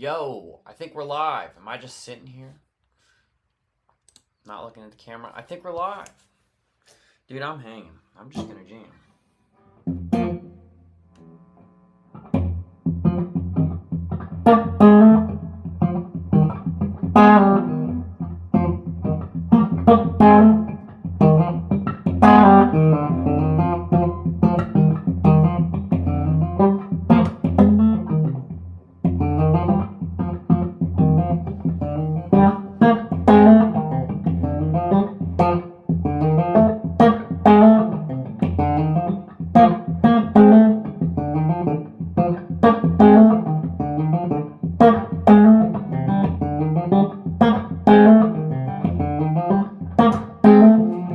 Yo, I think we're live. Am I just sitting here? Not looking at the camera? I think we're live. Dude, I'm hanging. I'm just gonna jam.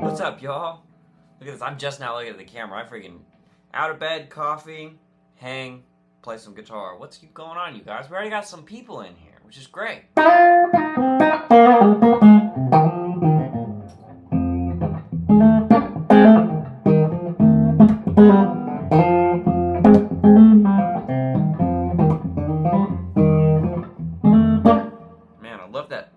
What's up, y'all? Look at this. I'm just now looking at the camera. I'm freaking out of bed, coffee, hang, play some guitar. What's going on, you guys? We already got some people in here, which is great. Man, I love that.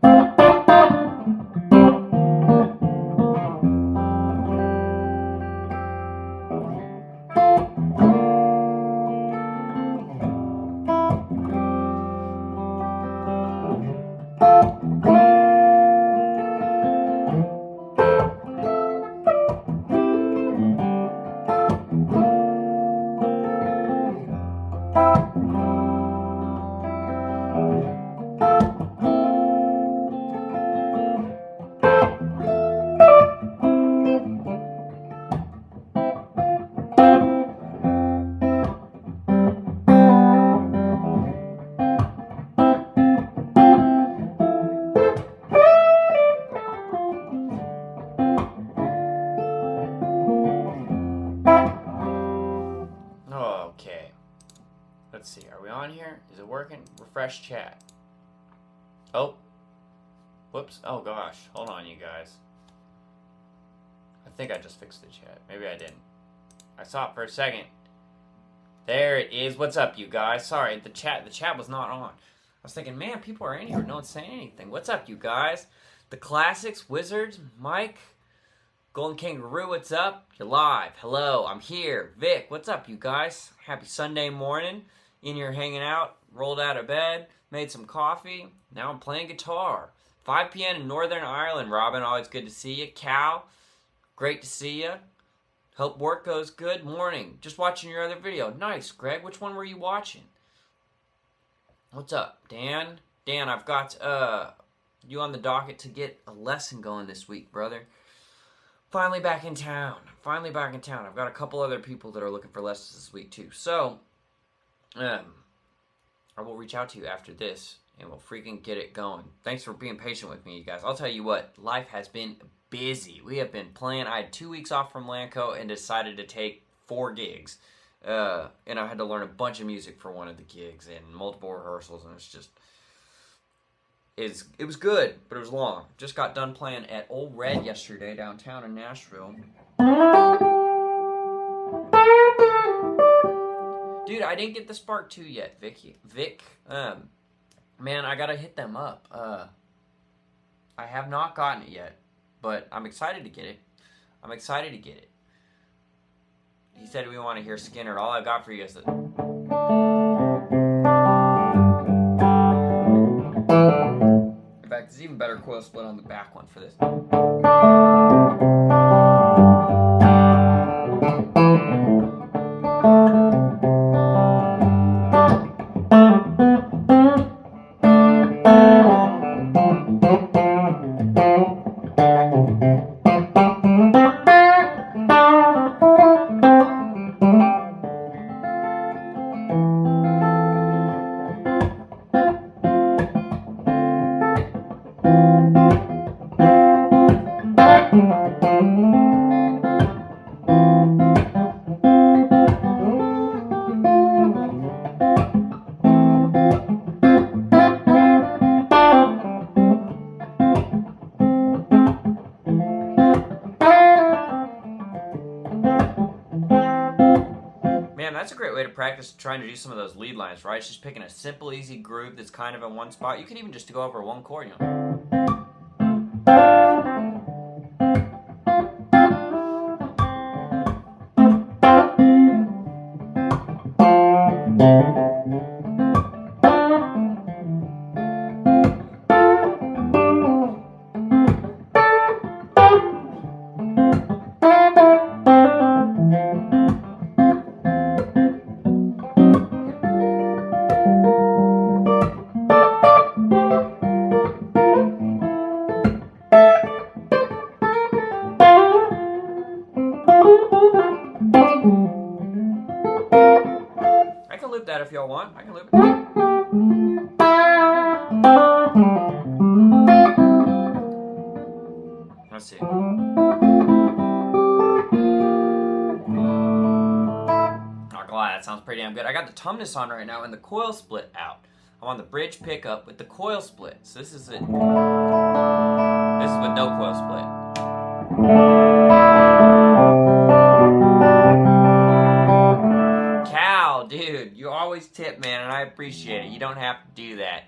Okay. Let's see. Are we on here? Is it working? Refresh chat. Oh. Whoops. Oh gosh. Hold on, you guys. I think I just fixed the chat. Maybe I didn't. I saw it for a second. There it is. What's up, you guys? Sorry, the chat was not on. I was thinking, man, people are in here. No one's saying anything. What's up, you guys? The Classics, Wizards, Mike, Golden Kangaroo, what's up? You're live. Hello, I'm here. Vic, what's up, you guys? Happy Sunday morning. In here hanging out, rolled out of bed, made some coffee. Now I'm playing guitar. 5 p.m. in Northern Ireland. Robin, always good to see you. Cal, great to see you. Hope work goes good. Morning. Just watching your other video. Nice, Greg. Which one were you watching? What's up, Dan? Dan, I've got you on the docket to get a lesson going this week, brother. Finally back in town. Finally back in town. I've got a couple other people that are looking for lessons this week too. So, I will reach out to you after this, and we'll freaking get it going. Thanks for being patient with me, you guys. I'll tell you what, life has been busy. We have been playing. I had 2 weeks off from Lanco and decided to take 4 gigs. And I had to learn a bunch of music for one of the gigs and multiple rehearsals, and it was good, but it was long. Just got done playing at Old Red yesterday downtown in Nashville. Dude, I didn't get the Spark 2 yet, Vic. Man, I gotta hit them up. I have not gotten it yet, but I'm excited to get it. He said we want to hear Skinner. All I got for you is the... In fact, there's even better coil split on the back one for this. that's a great way to practice trying to do some of those lead lines, right? It's just picking a simple, easy groove that's kind of in one spot. You can even just go over one chord, you know. I can loop that if y'all want. I can loop it. Let's see. Not gonna lie, that sounds pretty damn good. I got the tumnus on right now and the coil split out. I'm on the bridge pickup with the coil split. So this is it. This is with no coil split. Cal, dude, you always tip, man, and I appreciate it. You don't have to do that.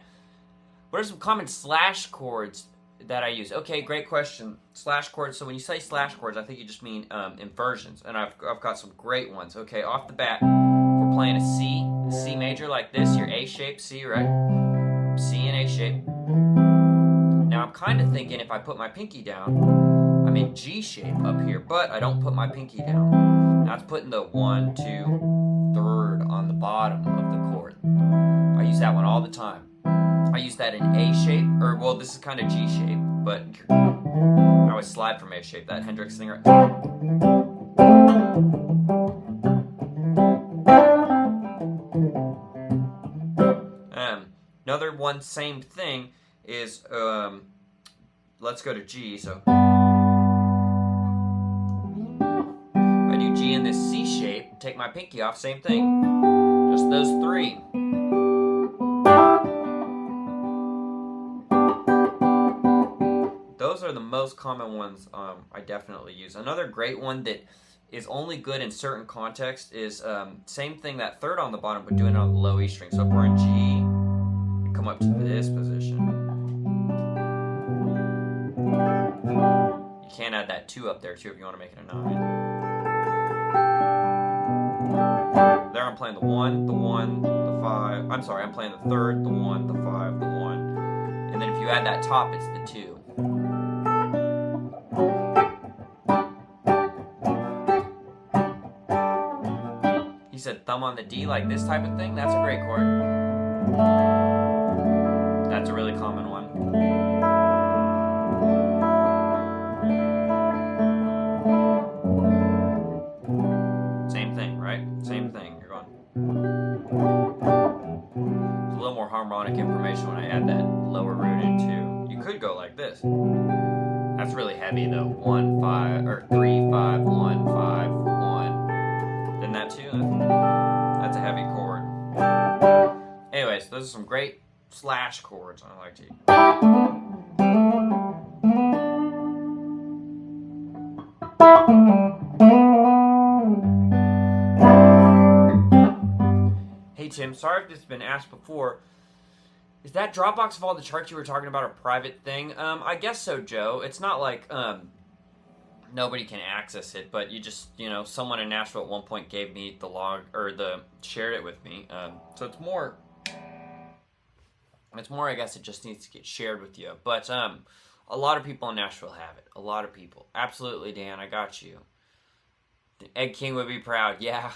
What are some common slash chords that I use? Okay, great question. Slash chords. So when you say slash chords, I think you just mean inversions, and I've got some great ones. Okay, off the bat, if we're playing a C major like this, your A shape C, right? C and A shape. Now I'm kind of thinking if I put my pinky down, I'm in G shape up here, but I don't put my pinky down. Now it's putting the 1, 2, 3rd on the bottom of the chord. I use that one all the time. I use that in A shape, or well, this is kind of G shape, but I always slide from A shape, that Hendrix thing, right? Another one, same thing, is, let's go to G, so. If I do G in this C shape, take my pinky off, same thing. Just those 3. Those are the most common ones I definitely use. Another great one that is only good in certain contexts is same thing, that 3rd on the bottom, but doing it on the low E string. So if we're in G, come up to this position. You can add that 2 up there too if you want to make it a 9. There I'm playing the 1, the 1, the 5. I'm sorry, I'm playing the 3rd, the 1, the 5, the 1. And then if you add that top, it's the 2. He said thumb on the D, like this type of thing. That's a great chord. That's a really common one. Same thing, right? Same thing. You're going. There's a little more harmonic information when I add that lower root in too. You could go like this. That's really heavy though. 1, 5, or 3, 5, 1, 5, 1. Then that too. That's a heavy chord. Anyways, those are some great slash chords I like to use. Hey Tim, sorry if this has been asked before. Is that Dropbox of all the charts you were talking about a private thing? I guess so, Joe. It's not like nobody can access it, but you just, someone in Nashville at one point gave me the log, or shared it with me. So it's more, I guess it just needs to get shared with you. But a lot of people in Nashville have it. A lot of people. Absolutely, Dan, I got you. Ed King would be proud. Yeah,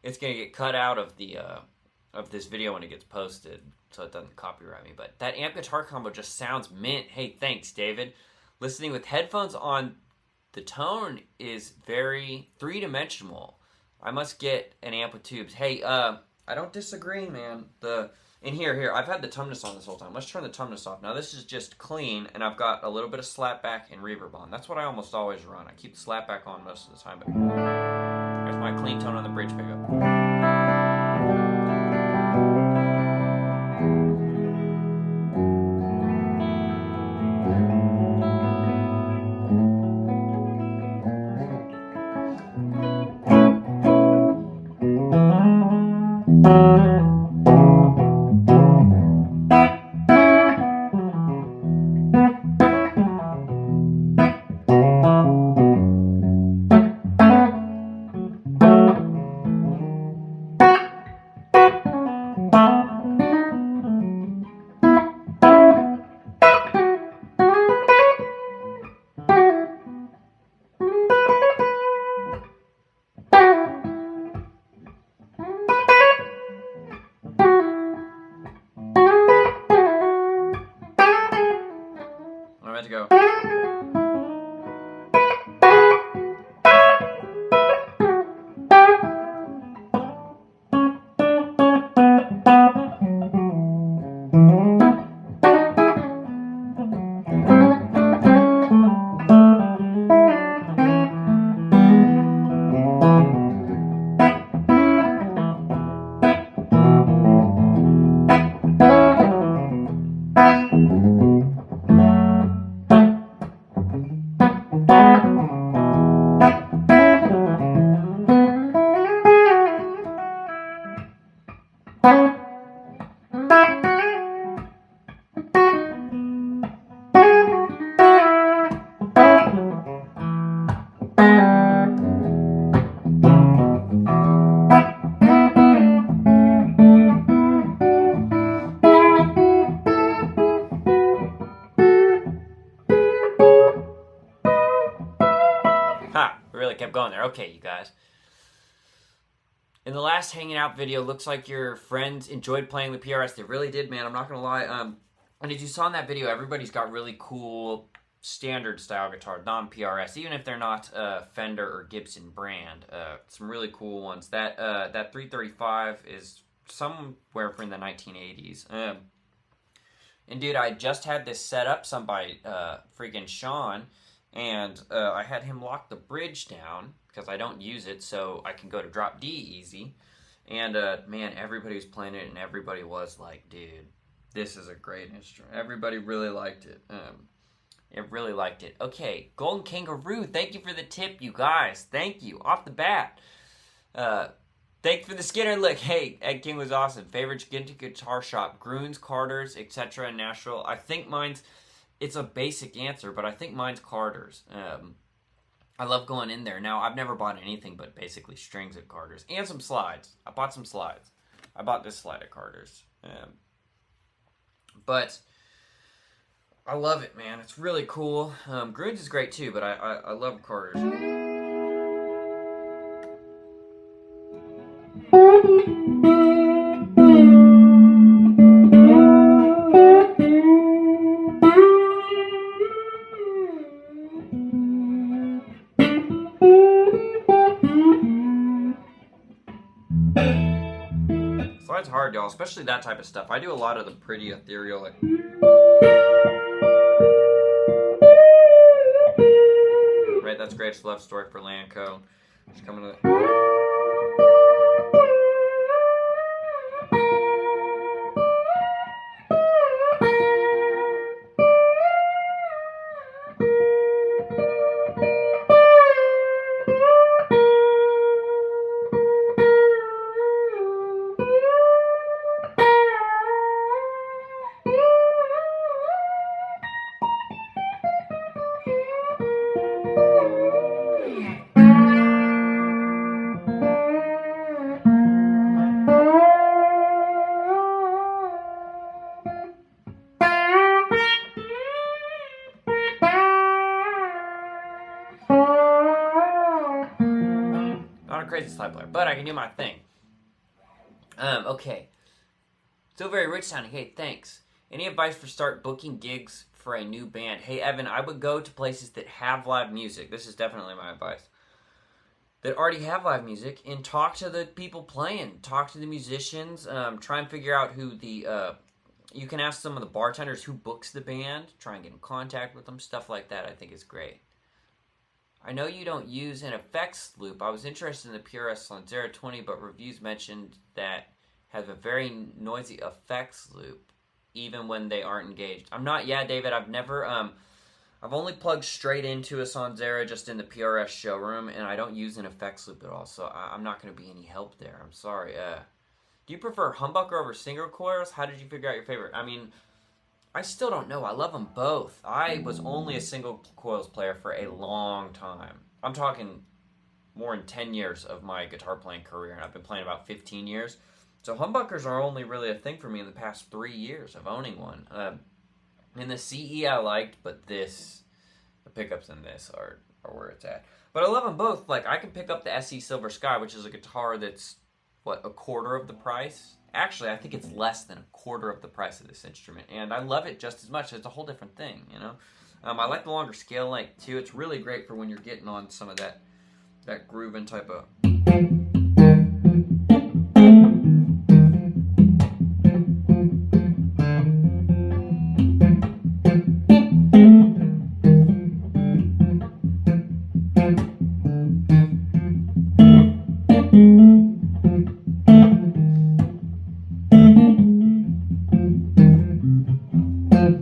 it's going to get cut out of the of this video when it gets posted, so it doesn't copyright me. But that amp guitar combo just sounds mint. Hey, thanks, David. Listening with headphones on, the tone is very three-dimensional. I must get an amp with tubes. Hey, I don't disagree, man. In here, I've had the tumnus on this whole time. Let's turn the tumnus off. Now, this is just clean, and I've got a little bit of slapback and reverb on. That's what I almost always run. I keep the slapback on most of the time, but here's my clean tone on the bridge pickup. to go. Really kept going there. Okay, you guys. In the last hanging out video, looks like your friends enjoyed playing the PRS. They really did, man. I'm not gonna lie. And as you saw in that video, everybody's got really cool standard style guitar, non-PRS, even if they're not Fender or Gibson brand. Some really cool ones. That 335 is somewhere from the 1980s. And dude, I just had this set up some by freaking Sean. And I had him lock the bridge down because I don't use it, so I can go to drop D easy. And man, everybody was playing it, and everybody was like, "Dude, this is a great instrument." Everybody really liked it. Really liked it. Okay, Golden Kangaroo, thank you for the tip, you guys. Thank you off the bat. Thanks for the Skinner lick. Hey, Ed King was awesome. Favorite guitar shop: Grunes, Carter's, etc. in Nashville. I think mine's. It's a basic answer, but I think mine's Carter's. I love going in there. Now, I've never bought anything but basically strings at Carter's. And some slides. I bought some slides. I bought this slide at Carter's. But I love it, man. It's really cool. Grunes is great too, but I love Carter's. Slide's hard, y'all, especially that type of stuff. I do a lot of the pretty ethereal, like... Right, that's Greatest Love Story for Lanco. Just coming to the... Not a crazy slide player, but I can do my thing. Okay. Still very rich sounding. Hey, thanks. Any advice for start booking gigs for a new band? Hey, Evan, I would go to places that have live music. This is definitely my advice. That already have live music, and talk to the people playing. Talk to the musicians. Try and figure out who the... you can ask some of the bartenders who books the band. Try and get in contact with them. Stuff like that I think is great. I know you don't use an effects loop. I was interested in the PRS Sonzera 20, but reviews mentioned that has a very noisy effects loop, even when they aren't engaged. I'm not, yeah, David, I've never, I've only plugged straight into a Sonzera just in the PRS showroom, and I don't use an effects loop at all, so I'm not going to be any help there. I'm sorry. Do you prefer humbucker over single coils? How did you figure out your favorite? I mean, I still don't know. I love them both. I was only a single coils player for a long time. I'm talking more than 10 years of my guitar playing career, and I've been playing about 15 years. So humbuckers are only really a thing for me in the past 3 years of owning one. In the CE I liked, but the pickups in this are where it's at. But I love them both. Like, I can pick up the SE Silver Sky, which is a guitar that's, what, a quarter of the price? Actually, I think it's less than a quarter of the price of this instrument, and I love it just as much. It's a whole different thing, you know? I like the longer scale length too. It's really great for when you're getting on some of that grooving type of.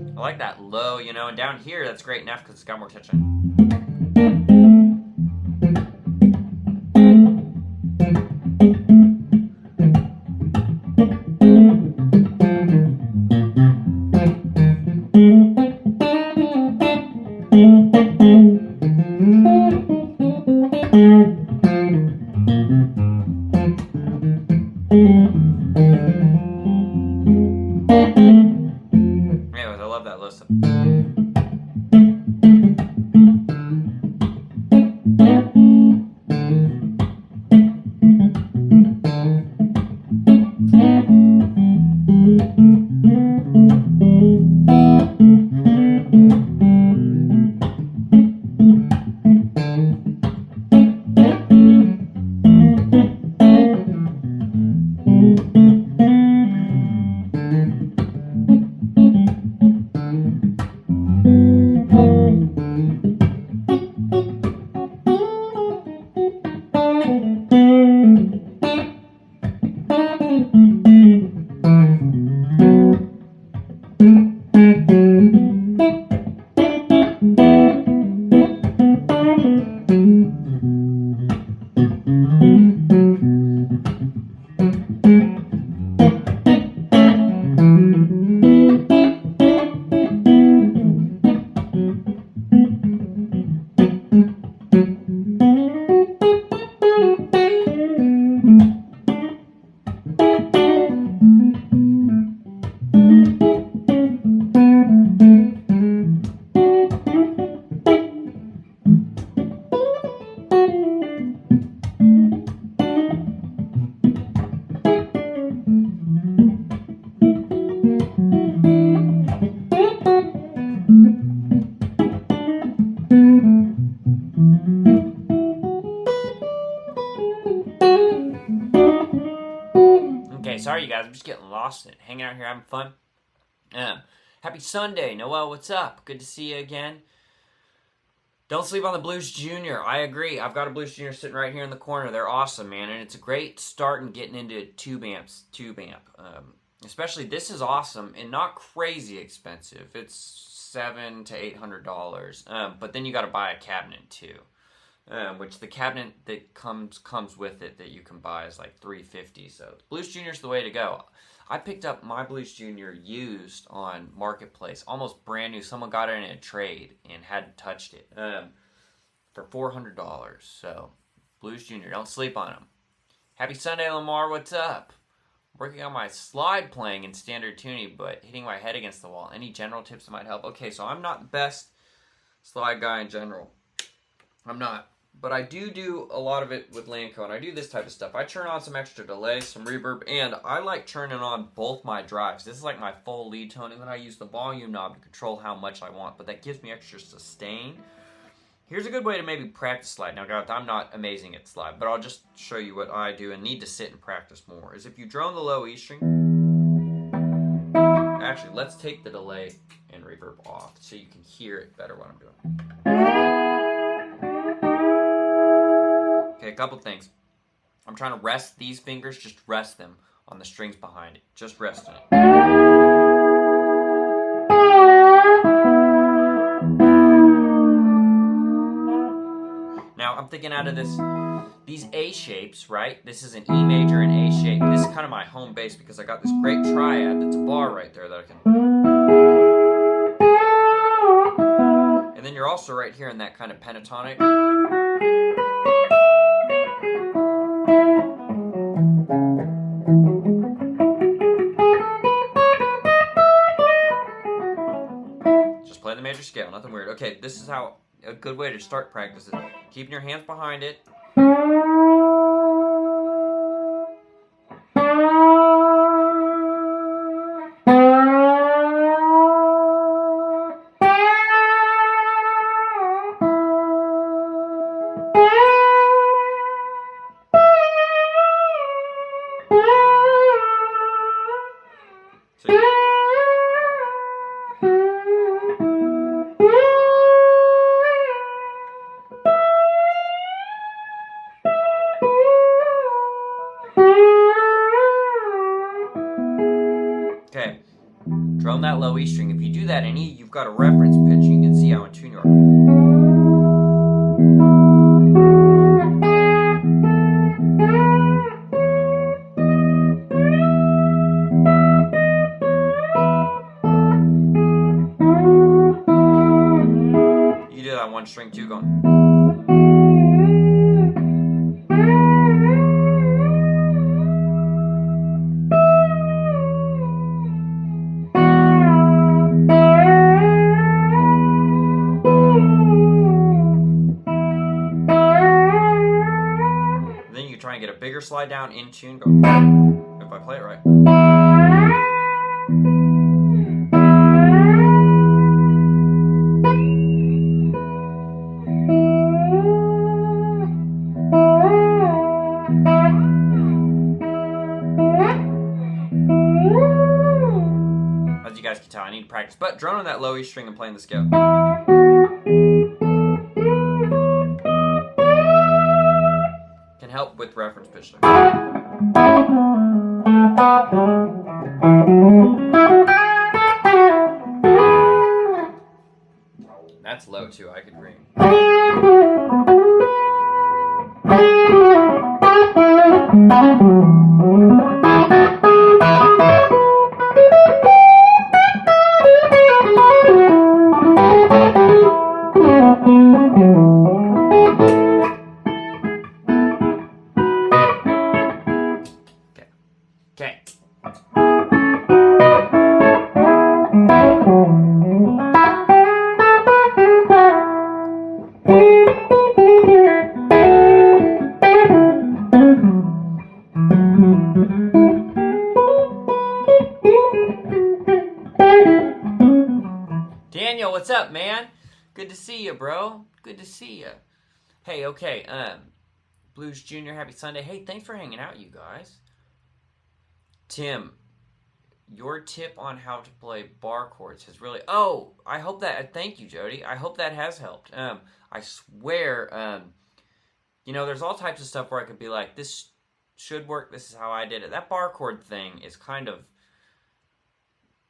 I like that low, you know, and down here that's great enough because it's got more tension. Anyways, I love that listen. Okay, sorry you guys, I'm just getting lost in it. Hanging out here, having fun. Happy Sunday, Noel, what's up? Good to see you again. Don't sleep on the Blues Junior. I agree. I've got a Blues Junior sitting right here in the corner. They're awesome, man, and it's a great start in getting into tube amp. Especially this is awesome and not crazy expensive. It's $700 to $800. But then you got to buy a cabinet too. Which the cabinet that comes with it that you can buy is like $350. So Blues Junior's the way to go. I picked up my Blues Junior used on Marketplace, almost brand new. Someone got it in a trade and hadn't touched it for $400. So Blues Junior, don't sleep on them. Happy Sunday, Lamar. What's up? Working on my slide playing in standard tuning, but hitting my head against the wall. Any general tips that might help? Okay, so I'm not the best slide guy in general. I'm not. But I do a lot of it with Lanco, and I do this type of stuff. I turn on some extra delay, some reverb, and I like turning on both my drives. This is like my full lead tone, and then I use the volume knob to control how much I want, but that gives me extra sustain. Here's a good way to maybe practice slide. Now, guys, I'm not amazing at slide, but I'll just show you what I do and need to sit and practice more, is if you drone the low E string. Actually, let's take the delay and reverb off so you can hear it better what I'm doing. Okay, a couple things. I'm trying to rest these fingers, just rest them on the strings behind it. Just resting it. Now, I'm thinking out of these A shapes, right? This is an E major and A shape. This is kind of my home base because I got this great triad that's a bar right there that I can... And then you're also right here in that kind of pentatonic. Just play the major scale, nothing weird. Okay, this is how a good way to start practice is keeping your hands behind it. Drone that low E string. If you do that in E, you've got a reference pitch. You can see how in tune you are. You do that one string too, going. Try and get a bigger slide down in tune. Go. If I play it right. As you guys can tell, I need to practice. But droning that low E string and playing the scale. Help with reference pitch there. That's low too, I could ring. Okay. Daniel, what's up, man? Good to see you, bro. Good to see you. Hey, okay, Blues Junior, happy Sunday. Hey, thanks for hanging out, you guys. Tim, your tip on how to play bar chords has really... Oh, I hope that... Thank you, Jody. I hope that has helped. I swear, you know, there's all types of stuff where I could be like, this should work, this is how I did it. That bar chord thing is kind of...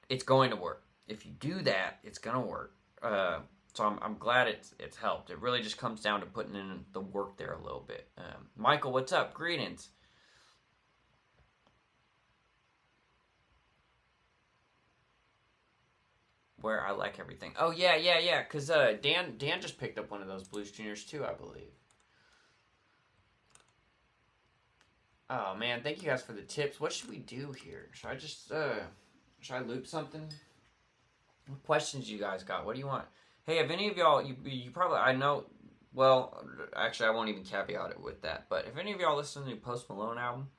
It's going to work. If you do that, it's going to work. So I'm glad it's helped. It really just comes down to putting in the work there a little bit. Michael, what's up? Greetings. Where I like everything. Oh, yeah. Because Dan just picked up one of those Blues Juniors too, I believe. Oh, man. Thank you guys for the tips. What should we do here? Should I just, should I loop something? What questions you guys got? What do you want? Hey, have any of y'all, you probably, I know, well, actually, I won't even caveat it with that. But if any of y'all listen to the Post Malone album,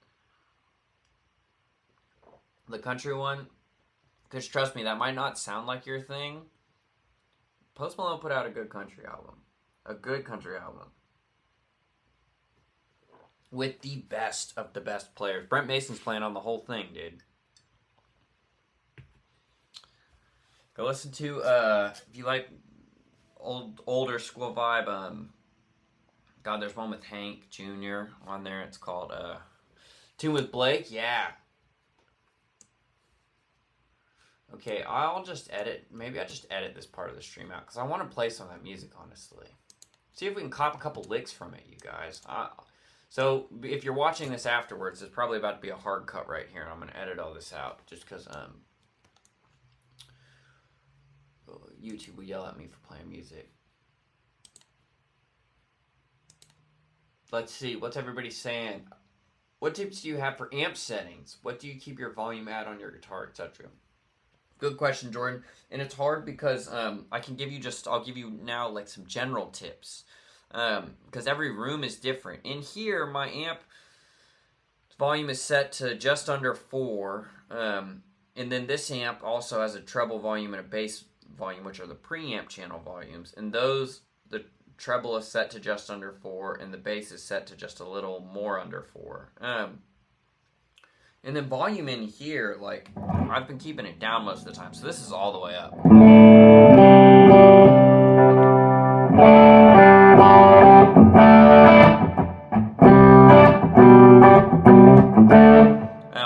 the country one, because trust me, that might not sound like your thing. Post Malone put out a good country album. A good country album. With the best of the best players. Brent Mason's playing on the whole thing, dude. Go listen to, if you like older school vibe, God, there's one with Hank Jr. on there. It's called, Tune with Blake. Yeah. Okay, I'll just edit. Maybe I'll just edit this part of the stream out because I want to play some of that music, honestly. See if we can cop a couple licks from it, you guys. So if you're watching this afterwards, it's probably about to be a hard cut right here, and I'm going to edit all this out just because YouTube will yell at me for playing music. Let's see. What's everybody saying? What tips do you have for amp settings? What do you keep your volume at on your guitar, etc.? Good question, Jordan. And it's hard because I can give you I'll give you now like some general tips. Because every room is different. In here, my amp volume is set to just under 4. And then this amp also has a treble volume and a bass volume, which are the preamp channel volumes. And those, the treble is set to just under 4, and the bass is set to just a little more under 4. And then volume in here, like, I've been keeping it down most of the time. So this is all the way up.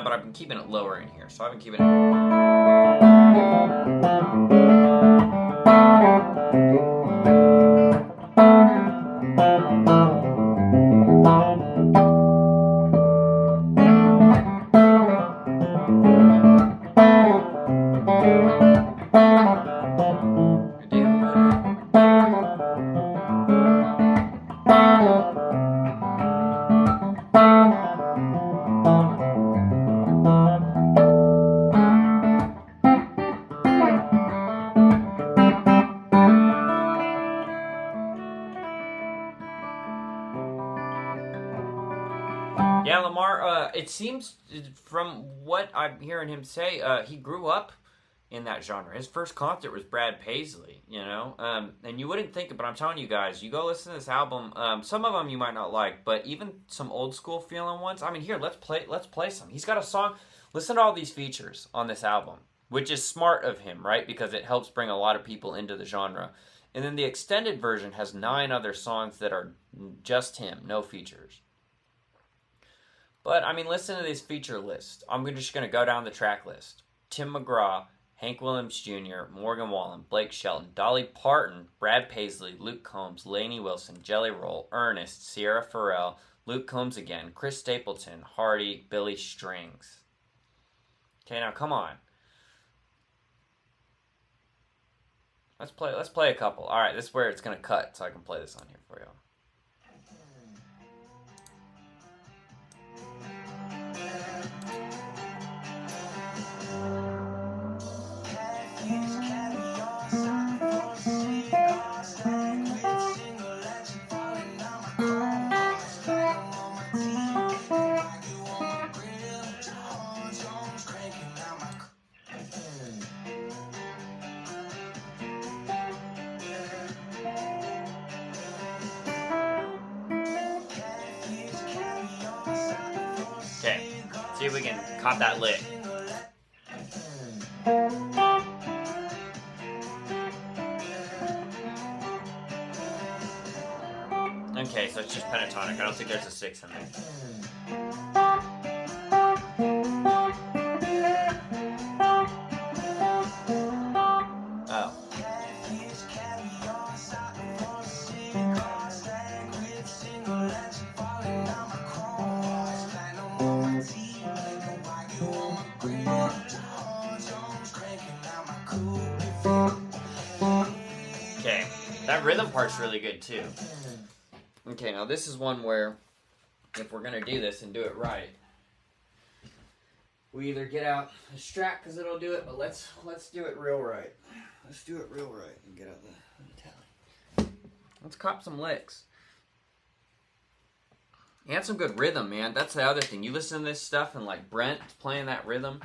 But I've been keeping it lower in here. So I've been keeping it... Yeah, Lamar, it seems from what I'm hearing him say, he grew up in that genre. His first concert was Brad Paisley, you know? And you wouldn't think it, but I'm telling you guys, you go listen to this album, some of them you might not like, but even some old school feeling ones. I mean, here, let's play some. He's got a song. Listen to all these features on this album, which is smart of him, right? Because it helps bring a lot of people into the genre. And then the extended version has 9 other songs that are just him, no features. But, I mean, listen to this feature list. I'm just going to go down the track list. Tim McGraw, Hank Williams Jr., Morgan Wallen, Blake Shelton, Dolly Parton, Brad Paisley, Luke Combs, Lainey Wilson, Jelly Roll, Ernest, Sierra Farrell, Luke Combs again, Chris Stapleton, Hardy, Billy Strings. Okay, now come on. Let's play a couple. All right, this is where it's going to cut, so I can play this on here for you. Okay, see if we can cop that lick. Okay, so it's just pentatonic. I don't think there's a 6 in there. Oh. Okay, that rhythm part's really good too. Okay, now this is one where, if we're gonna do this and do it right, we either get out a Strat because it'll do it, but let's do it real right. Let's do it real right and get out the tally. Let's cop some licks. And some good rhythm, man. That's the other thing. You listen to this stuff and like Brent's playing that rhythm.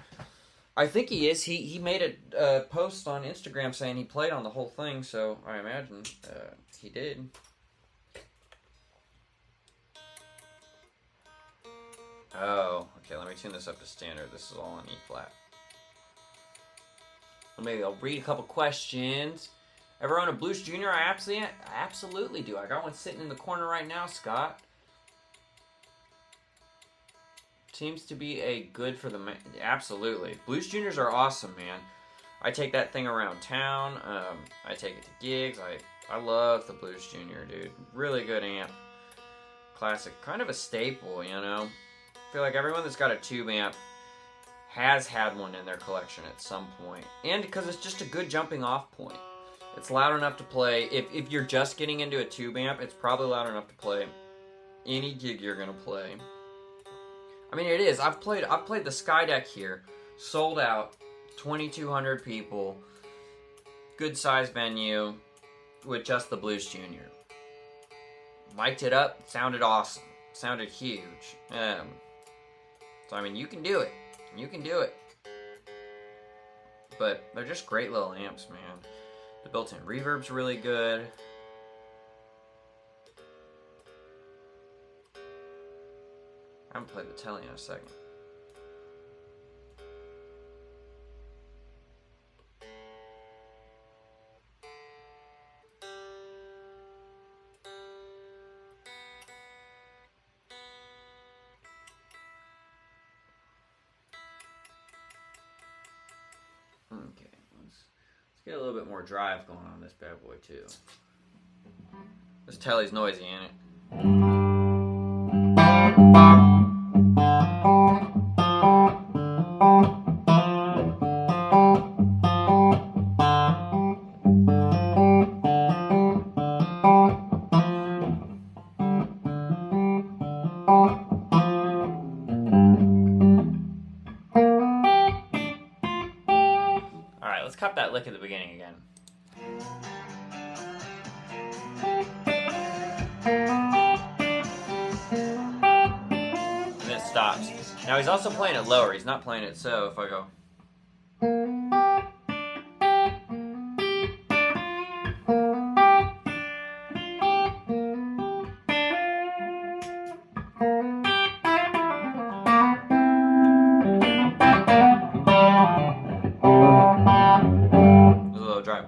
I think he is. He made a post on Instagram saying he played on the whole thing, so I imagine he did. Oh, okay, let me tune this up to standard. This is all on E flat. Well, maybe I'll read a couple questions. Ever own a Blues Junior? I absolutely do. I got one sitting in the corner right now, Scott. Seems to be a good for the... Absolutely. Blues Juniors are awesome, man. I take that thing around town. I take it to gigs. I love the Blues Junior, dude. Really good amp. Classic. Kind of a staple, you know? I feel like everyone that's got a tube amp has had one in their collection at some point. And because it's just a good jumping off point. It's loud enough to play. If you're just getting into a tube amp, it's probably loud enough to play any gig you're going to play. I mean, it is. I've played the Skydeck here. Sold out. 2,200 people. Good size venue. With just the Blues Junior. Mic'd it up. Sounded awesome. Sounded huge. So, I mean, you can do it. You can do it. But they're just great little amps, man. The built-in reverb's really good. I haven't played the telly in a second. Okay, Get a little bit more drive going on this bad boy too. This telly's noisy, ain't it? Alright, let's cut that lick at the beginning again. And it stops. Now he's also playing it lower. He's not playing it so if I go. There's a little drive.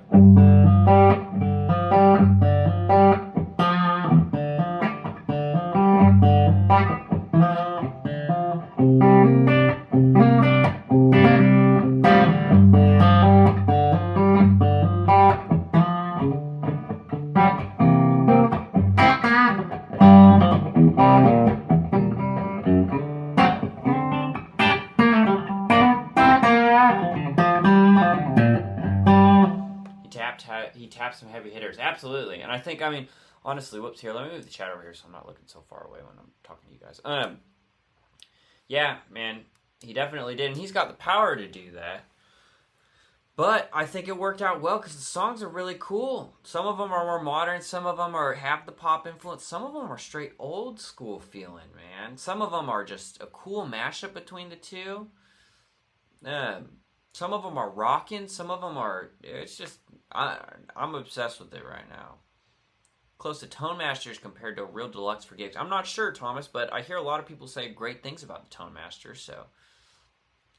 He taps some heavy hitters, absolutely. And I think, I mean, honestly, whoops, here, let me move the chat over here so I'm not looking so far away when I'm talking to you guys. Yeah, man, he definitely did, and he's got the power to do that. But I think it worked out well because the songs are really cool. Some of them are more modern, some of them have the pop influence, some of them are straight old school feeling, man. Some of them are just a cool mashup between the two. Some of them are rocking, some of them are, it's just, I'm obsessed with it right now. Close to Tone Masters compared to a real deluxe for gigs. I'm not sure, Thomas, but I hear a lot of people say great things about the Tone Master, so.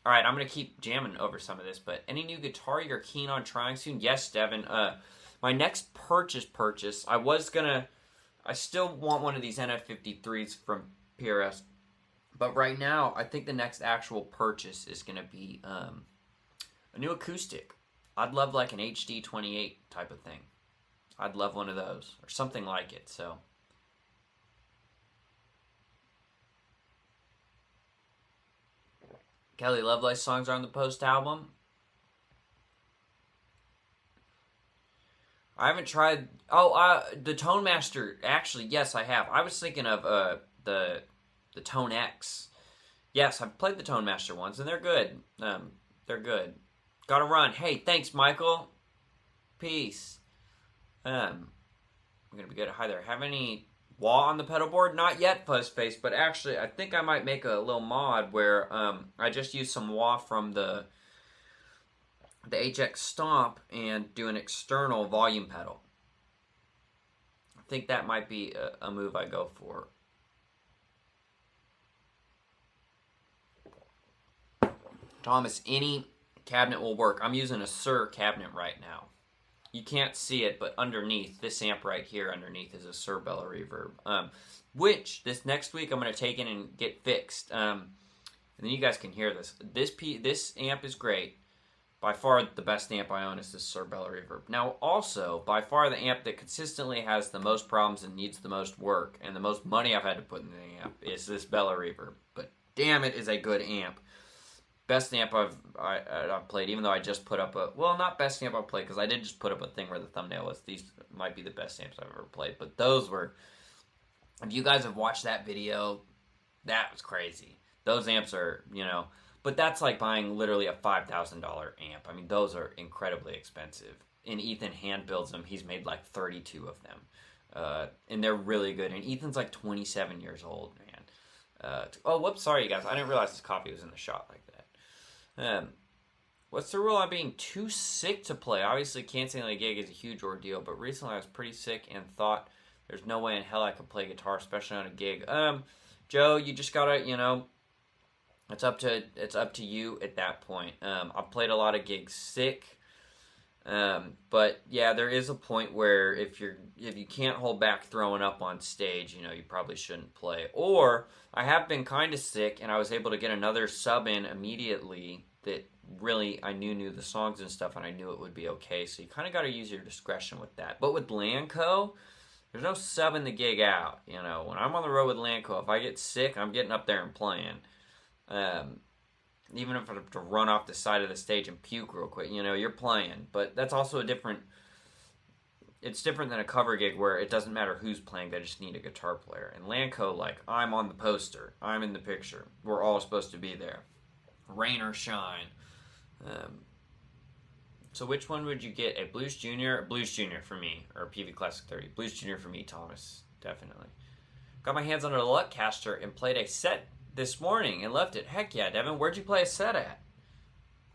Alright, I'm going to keep jamming over some of this, but any new guitar you're keen on trying soon? Yes, Devin. My next purchase, I still want one of these NF53s from PRS, but right now, I think the next actual purchase is going to be a new acoustic. I'd love like an HD 28 type of thing. I'd love one of those, or something like it, so. Kelly Lovelace songs are on the Post album. I haven't tried, the Tone Master, actually, yes, I have. I was thinking of the Tone X. Yes, I've played the Tone Master once, and they're good. They're good. Gotta run. Hey, thanks, Michael. Peace. I'm gonna be good. Hi there. Have any wah on the pedal board? Not yet, Fuzzface, but actually, I think I might make a little mod where I just use some wah from the HX Stomp and do an external volume pedal. I think that might be a move I go for. Thomas, any cabinet will work. I'm using a Sir cabinet right now. You can't see it, but underneath, this amp right here underneath is a Sir Bella Reverb, which this next week I'm going to take in and get fixed. And then you guys can hear this. This amp is great. By far the best amp I own is this Sir Bella Reverb. Now also, by far the amp that consistently has the most problems and needs the most work and the most money I've had to put in the amp is this Bella Reverb. But damn, it is a good amp. Best amp I've played, even though I just put up not best amp I've played, because I did just put up a thing where the thumbnail was, these might be the best amps I've ever played, but those were, if you guys have watched that video, that was crazy. Those amps are, but that's like buying literally a $5,000 amp. I mean, those are incredibly expensive. And Ethan hand builds them. He's made like 32 of them. And they're really good. And Ethan's like 27 years old, man. Whoops, sorry, you guys. I didn't realize this coffee was in the shot like that. What's the rule on being too sick to play? Obviously, canceling a gig is a huge ordeal, but recently I was pretty sick and thought there's no way in hell I could play guitar, especially on a gig. Joe, you just gotta, it's up to you at that point. I've played a lot of gigs sick, but yeah, there is a point where if you can't hold back throwing up on stage, you probably shouldn't play. Or I have been kind of sick, and I was able to get another sub in immediately that really I knew the songs and stuff, and I knew it would be okay. So you kind of got to use your discretion with that. But with Lanco, there's no subbing the gig out. You know, when I'm on the road with Lanco, if I get sick, I'm getting up there and playing. Even if I have to run off the side of the stage and puke real quick, you know, you're playing. But that's also a different. It's different than a cover gig where it doesn't matter who's playing, they just need a guitar player. And Lanco, like, I'm on the poster, I'm in the picture, we're all supposed to be there, rain or shine. So which one would you get? A Blues Junior? Blues Junior for me, or PV Classic 30. Blues Junior for me, Thomas, definitely. Got my hands on a Luckcaster and played a set this morning and left it. Heck yeah, Devin, where'd you play a set at?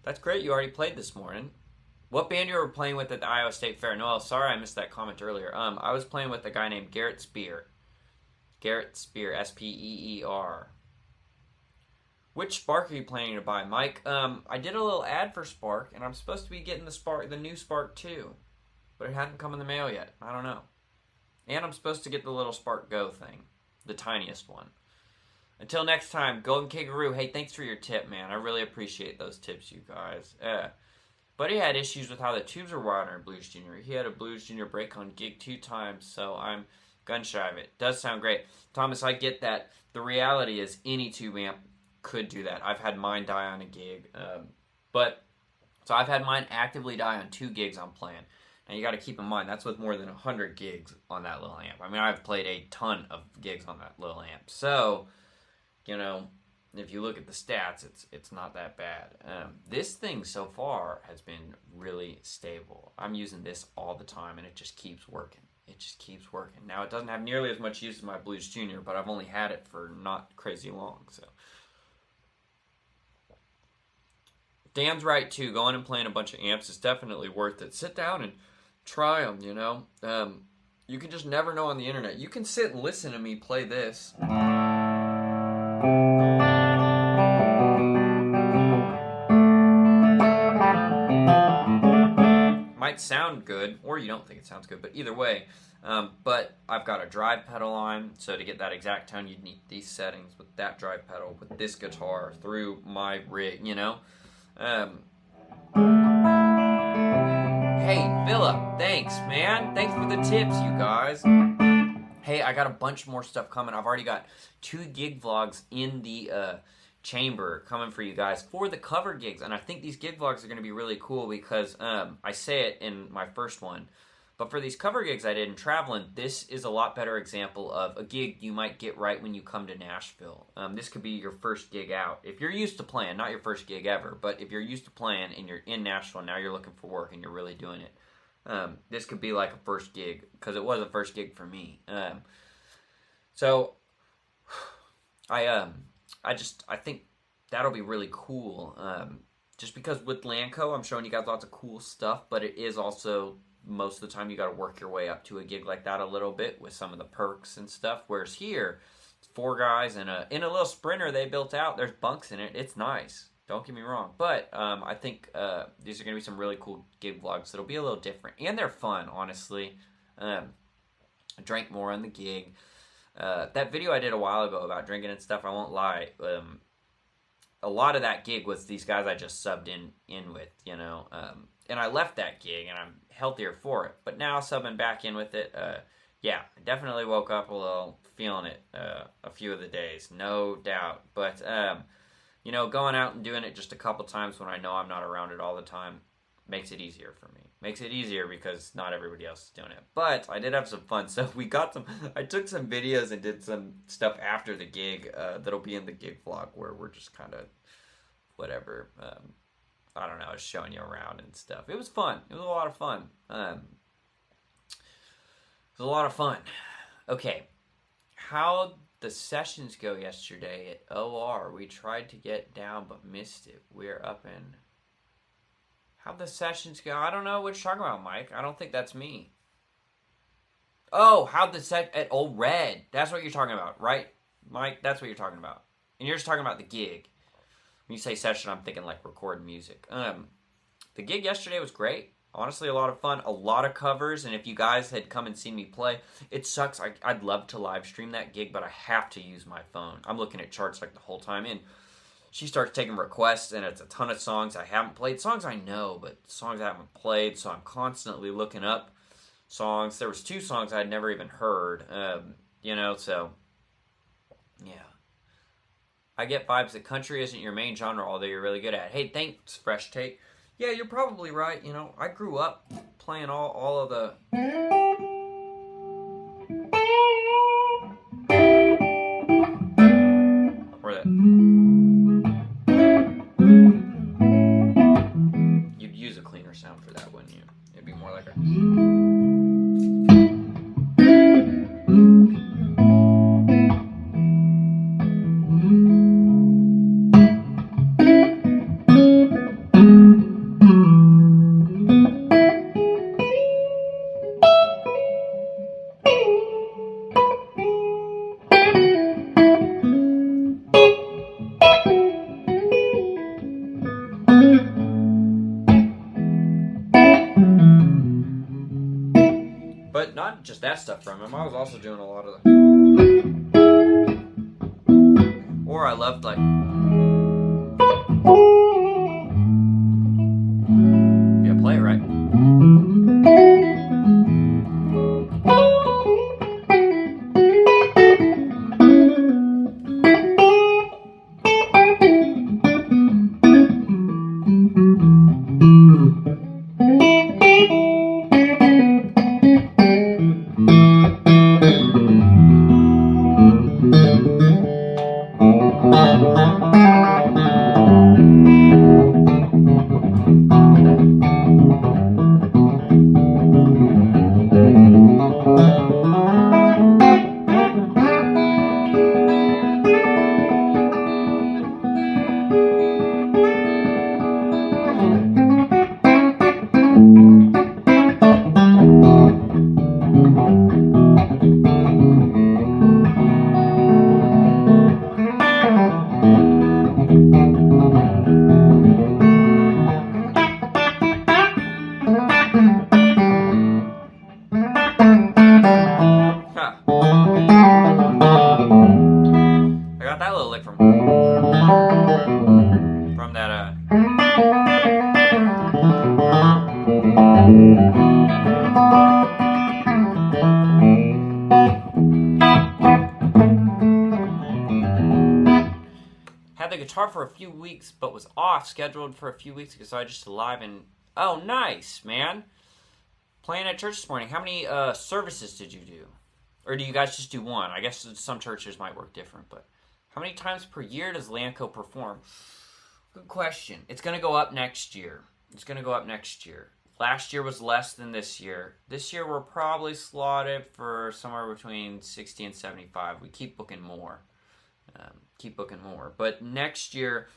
That's great, you already played this morning. What band you were playing with at the Iowa State Fair? Noel, sorry I missed that comment earlier. I was playing with a guy named Garrett Spear. Garrett Spear, S-P-E-E-R. Which Spark are you planning to buy, Mike? I did a little ad for Spark, and I'm supposed to be getting the new Spark too, but it hadn't come in the mail yet. I don't know. And I'm supposed to get the little Spark Go thing, the tiniest one. Until next time, Golden Kangaroo. Hey, thanks for your tip, man. I really appreciate those tips, you guys. But he had issues with how the tubes were wired on Blues Junior. He had a Blues Junior break on gig 2 times, so I'm gun shy of it. Does sound great. Thomas, I get that. The reality is any tube amp could do that. I've had mine die on a gig. So I've had mine actively die on 2 gigs I'm playing. And you got to keep in mind, that's with more than 100 gigs on that little amp. I mean, I've played a ton of gigs on that little amp. So, you know, if you look at the stats, it's not that bad. This thing so far has been really stable. I'm using this all the time, and it just keeps working. It just keeps working. Now, it doesn't have nearly as much use as my Blues Junior, but I've only had it for not crazy long. So Dan's right, too. Going and playing a bunch of amps is definitely worth it. Sit down and try them, you know. You can just never know on the internet. You can sit and listen to me play this. Might sound good, or you don't think it sounds good, but either way. But I've got a drive pedal on, so to get that exact tone, you'd need these settings with that drive pedal, with this guitar, through my rig, you know? Hey, Philip, thanks, man. Thanks for the tips, you guys. Hey, I got a bunch more stuff coming. I've already got 2 gig vlogs in the chamber coming for you guys for the cover gigs, and I think these gig vlogs are going to be really cool because I say it in my first one, but for these cover gigs I did in traveling, this is a lot better example of a gig you might get right when you come to Nashville. This could be your first gig out. If you're used to playing, not your first gig ever, but if you're used to playing and you're in Nashville, now you're looking for work and you're really doing it. This could be like a first gig, because it was a first gig for me. So I think that'll be really cool. Just because with Lanco, I'm showing you guys lots of cool stuff, but it is also, most of the time, you got to work your way up to a gig like that a little bit with some of the perks and stuff. Whereas here, it's 4 guys and in a little Sprinter they built out. There's bunks in it. It's nice. Don't get me wrong. But I think these are going to be some really cool gig vlogs that'll be a little different. And they're fun, honestly. I drank more on the gig. That video I did a while ago about drinking and stuff, I won't lie. A lot of that gig was these guys I just subbed in with, you know. And I left that gig, and I'm healthier for it. But now subbing back in with it, yeah, I definitely woke up a little feeling it a few of the days, no doubt. But, you know, going out and doing it just a couple times when I know I'm not around it all the time makes it easier for me. Makes it easier because not everybody else is doing it. But I did have some fun. So I took some videos and did some stuff after the gig that'll be in the gig vlog where we're just kind of whatever. I don't know, just showing you around and stuff. It was fun. It was a lot of fun. Okay. How'd the sessions go yesterday at OR? We tried to get down but missed it. We're up in... How'd the sessions go? I don't know what you're talking about, Mike. I don't think that's me. Oh, how'd the set at Old Red? That's what you're talking about, right, Mike? That's what you're talking about. And you're just talking about the gig. When you say session, I'm thinking like recording music. The gig yesterday was great. Honestly, a lot of fun. A lot of covers. And if you guys had come and seen me play, it sucks. I'd love to live stream that gig, but I have to use my phone. I'm looking at charts like the whole time. And she starts taking requests, and it's a ton of songs I haven't played. Songs I know, but songs I haven't played, so I'm constantly looking up songs. There was 2 songs I'd never even heard, so, yeah. I get vibes that country isn't your main genre, although you're really good at it. Hey, thanks, Fresh Take. Yeah, you're probably right. I grew up playing all of the... Or that... You'd use a cleaner sound for that, wouldn't you? It'd be more like a... But not just that stuff from him. I was also doing a lot of the... Or I loved, like... Yeah, play it right. Had the guitar for a few weeks, but was off, scheduled for a few weeks because I just live and... Oh, nice, man. Playing at church this morning. How many services did you do? Or do you guys just do one? I guess some churches might work different, but... How many times per year does Lanco perform? Good question. It's going to go up next year. Last year was less than this year. This year we're probably slotted for somewhere between 60 and 75. We keep booking more. But next year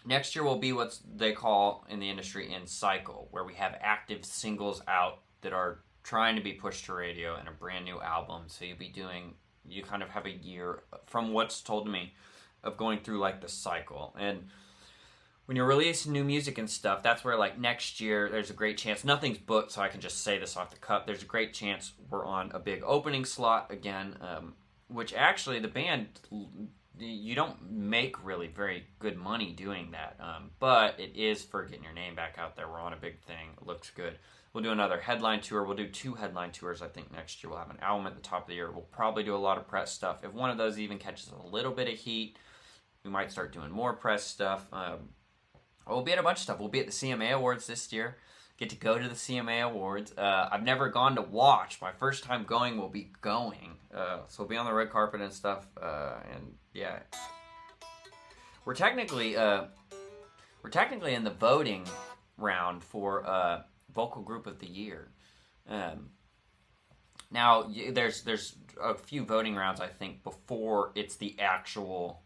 will be what they call in the industry in cycle, where we have active singles out that are trying to be pushed to radio and a brand new album. So you kind of have a year, from what's told to me, of going through like the cycle. And when you're releasing new music and stuff, that's where like next year there's a great chance, nothing's booked, so I can just say this off the cuff, there's a great chance we're on a big opening slot again, which actually the band, you don't make really very good money doing that, but it is for getting your name back out there. We're on a big thing. It looks good. We'll do another headline tour. We'll do 2 headline tours, I think, next year. We'll have an album at the top of the year. We'll probably do a lot of press stuff. If one of those even catches a little bit of heat, we might start doing more press stuff. We'll be at a bunch of stuff. We'll be at the CMA Awards this year. Get to go to the CMA Awards. I've never gone to watch. My first time going will be going. So we'll be on the red carpet and stuff. And yeah, we're technically in the voting round for vocal group of the year. Now there's a few voting rounds, I think, before it's the actual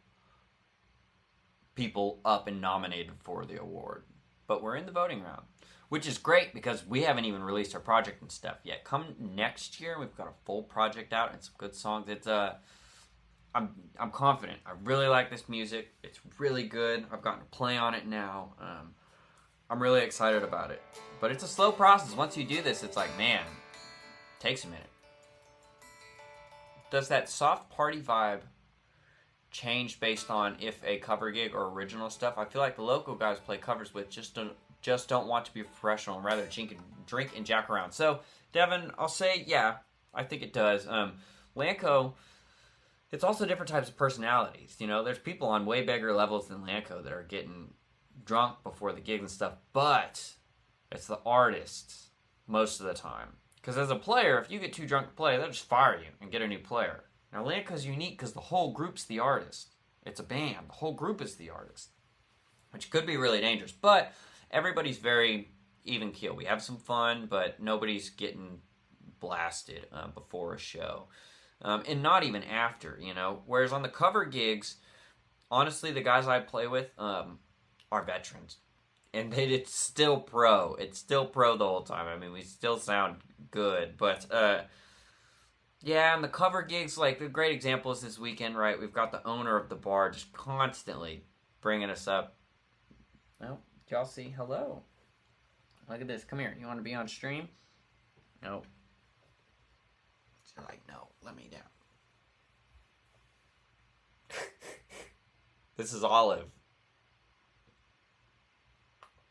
people up and nominated for the award. But we're in the voting round, which is great because we haven't even released our project and stuff yet. Come next year, we've got a full project out and some good songs. It's I'm confident. I really like this music. It's really good. I've gotten to play on it now. I'm really excited about it. But it's a slow process. Once you do this, it's like, man, it takes a minute. Does that soft party vibe changed based on if a cover gig or original stuff. I feel like the local guys play covers with just don't want to be professional and rather drink and jack around. So, Devin, I'll say, yeah, I think it does. Lanco, it's also different types of personalities. You know, there's people on way bigger levels than Lanco that are getting drunk before the gigs and stuff, but it's the artists most of the time. Because as a player, if you get too drunk to play, they'll just fire you and get a new player. Now, Lanco's unique because the whole group's the artist. It's a band. The whole group is the artist, which could be really dangerous. But everybody's very even keel. We have some fun, but nobody's getting blasted before a show. And not even after, you know. Whereas on the cover gigs, honestly, the guys I play with are veterans. And it's still pro. It's still pro the whole time. I mean, we still sound good. But, yeah, and the cover gigs, like, the great example is this weekend, right? We've got the owner of the bar just constantly bringing us up. Oh, y'all see? Hello. Look at this. Come here. You want to be on stream? No. You're like, no, let me down. This is Olive.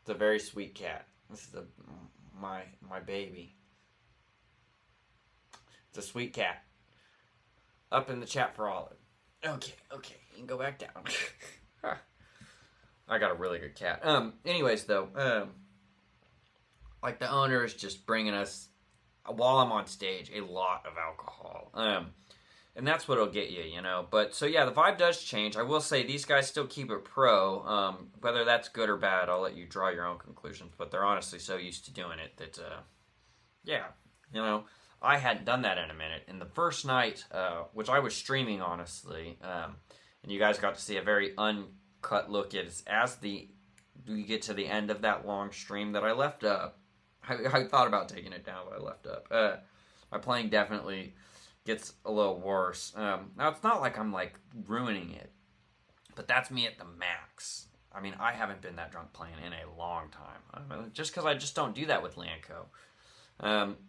It's a very sweet cat. This is my baby. It's a sweet cat. Up in the chat for Olive. Okay, you can go back down. I got a really good cat. Anyways, though, like the owner is just bringing us, while I'm on stage, a lot of alcohol. And that's what'll get you, you know. But, so yeah, the vibe does change. I will say these guys still keep it pro. Whether that's good or bad, I'll let you draw your own conclusions. But they're honestly so used to doing it that, yeah, you know, I hadn't done that in a minute. And the first night, which I was streaming, honestly, and you guys got to see a very uncut look at it, as we get to the end of that long stream that I left up. I thought about taking it down, but I left up. My playing definitely gets a little worse. Now, it's not like I'm, like, ruining it, but that's me at the max. I mean, I haven't been that drunk playing in a long time, just because I just don't do that with Lanco.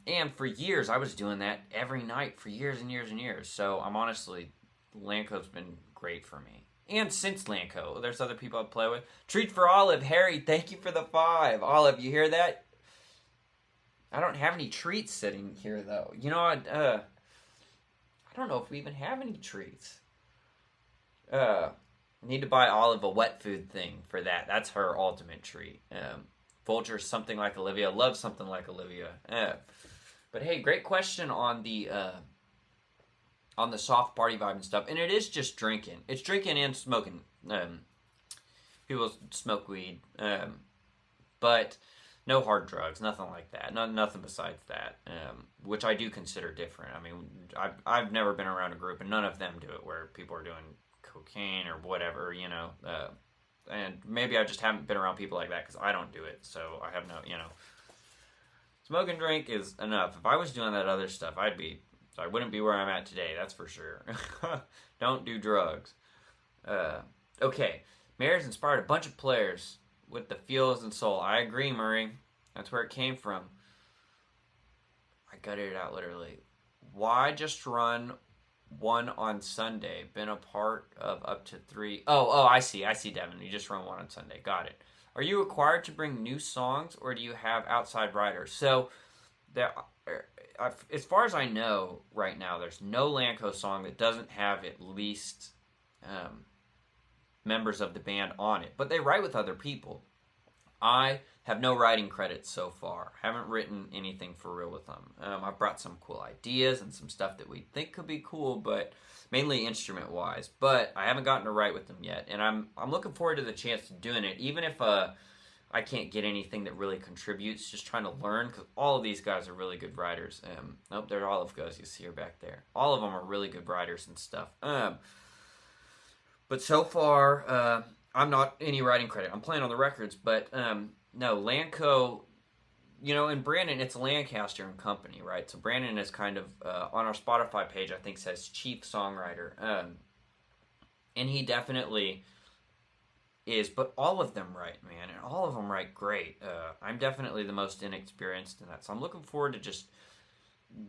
And for years, I was doing that every night for years and years and years. So, I'm honestly, Lanco's been great for me. And since Lanco, there's other people I play with. Treat for Olive. Harry, thank you for the 5. Olive, you hear that? I don't have any treats sitting here, though. You know, I don't know if we even have any treats. Need to buy Olive a wet food thing for that. That's her ultimate treat. Vulture, something like Olivia. Love something like Olivia. But hey, great question on the soft party vibe and stuff. And it is just drinking. It's drinking and smoking. People smoke weed. But no hard drugs, nothing like that. Nothing besides that, which I do consider different. I mean, I've never been around a group, and none of them do it, where people are doing cocaine or whatever, you know. And maybe I just haven't been around people like that because I don't do it, so I have no, you know. Smoke and drink is enough. If I was doing that other stuff, I wouldn't be where I'm at today, that's for sure. Don't do drugs. Okay, Mayor's inspired a bunch of players with the feels and soul. I agree, Murray. That's where it came from. I gutted it out literally. Why just run one on Sunday? Been a part of up to 3. Oh, I see, Devin. You just run one on Sunday. Got it. Are you required to bring new songs, or do you have outside writers? So, as far as I know right now, there's no Lanco song that doesn't have at least members of the band on it, but they write with other people. I have no writing credits so far. Haven't written anything for real with them. I've brought some cool ideas and some stuff that we think could be cool, but mainly instrument-wise. But I haven't gotten to write with them yet, and I'm looking forward to the chance to doing it, even if I can't get anything that really contributes. Just trying to learn, because all of these guys are really good writers. Oh, there Olive goes. You see her back there. All of them are really good writers and stuff. But so far, I'm not any writing credit. I'm playing on the records, but no, Lanco, you know, and Brandon, it's Lancaster and Company, right? So Brandon is kind of, on our Spotify page, I think says chief songwriter. And he definitely is, but all of them write, man, and all of them write great. I'm definitely the most inexperienced in that, so I'm looking forward to just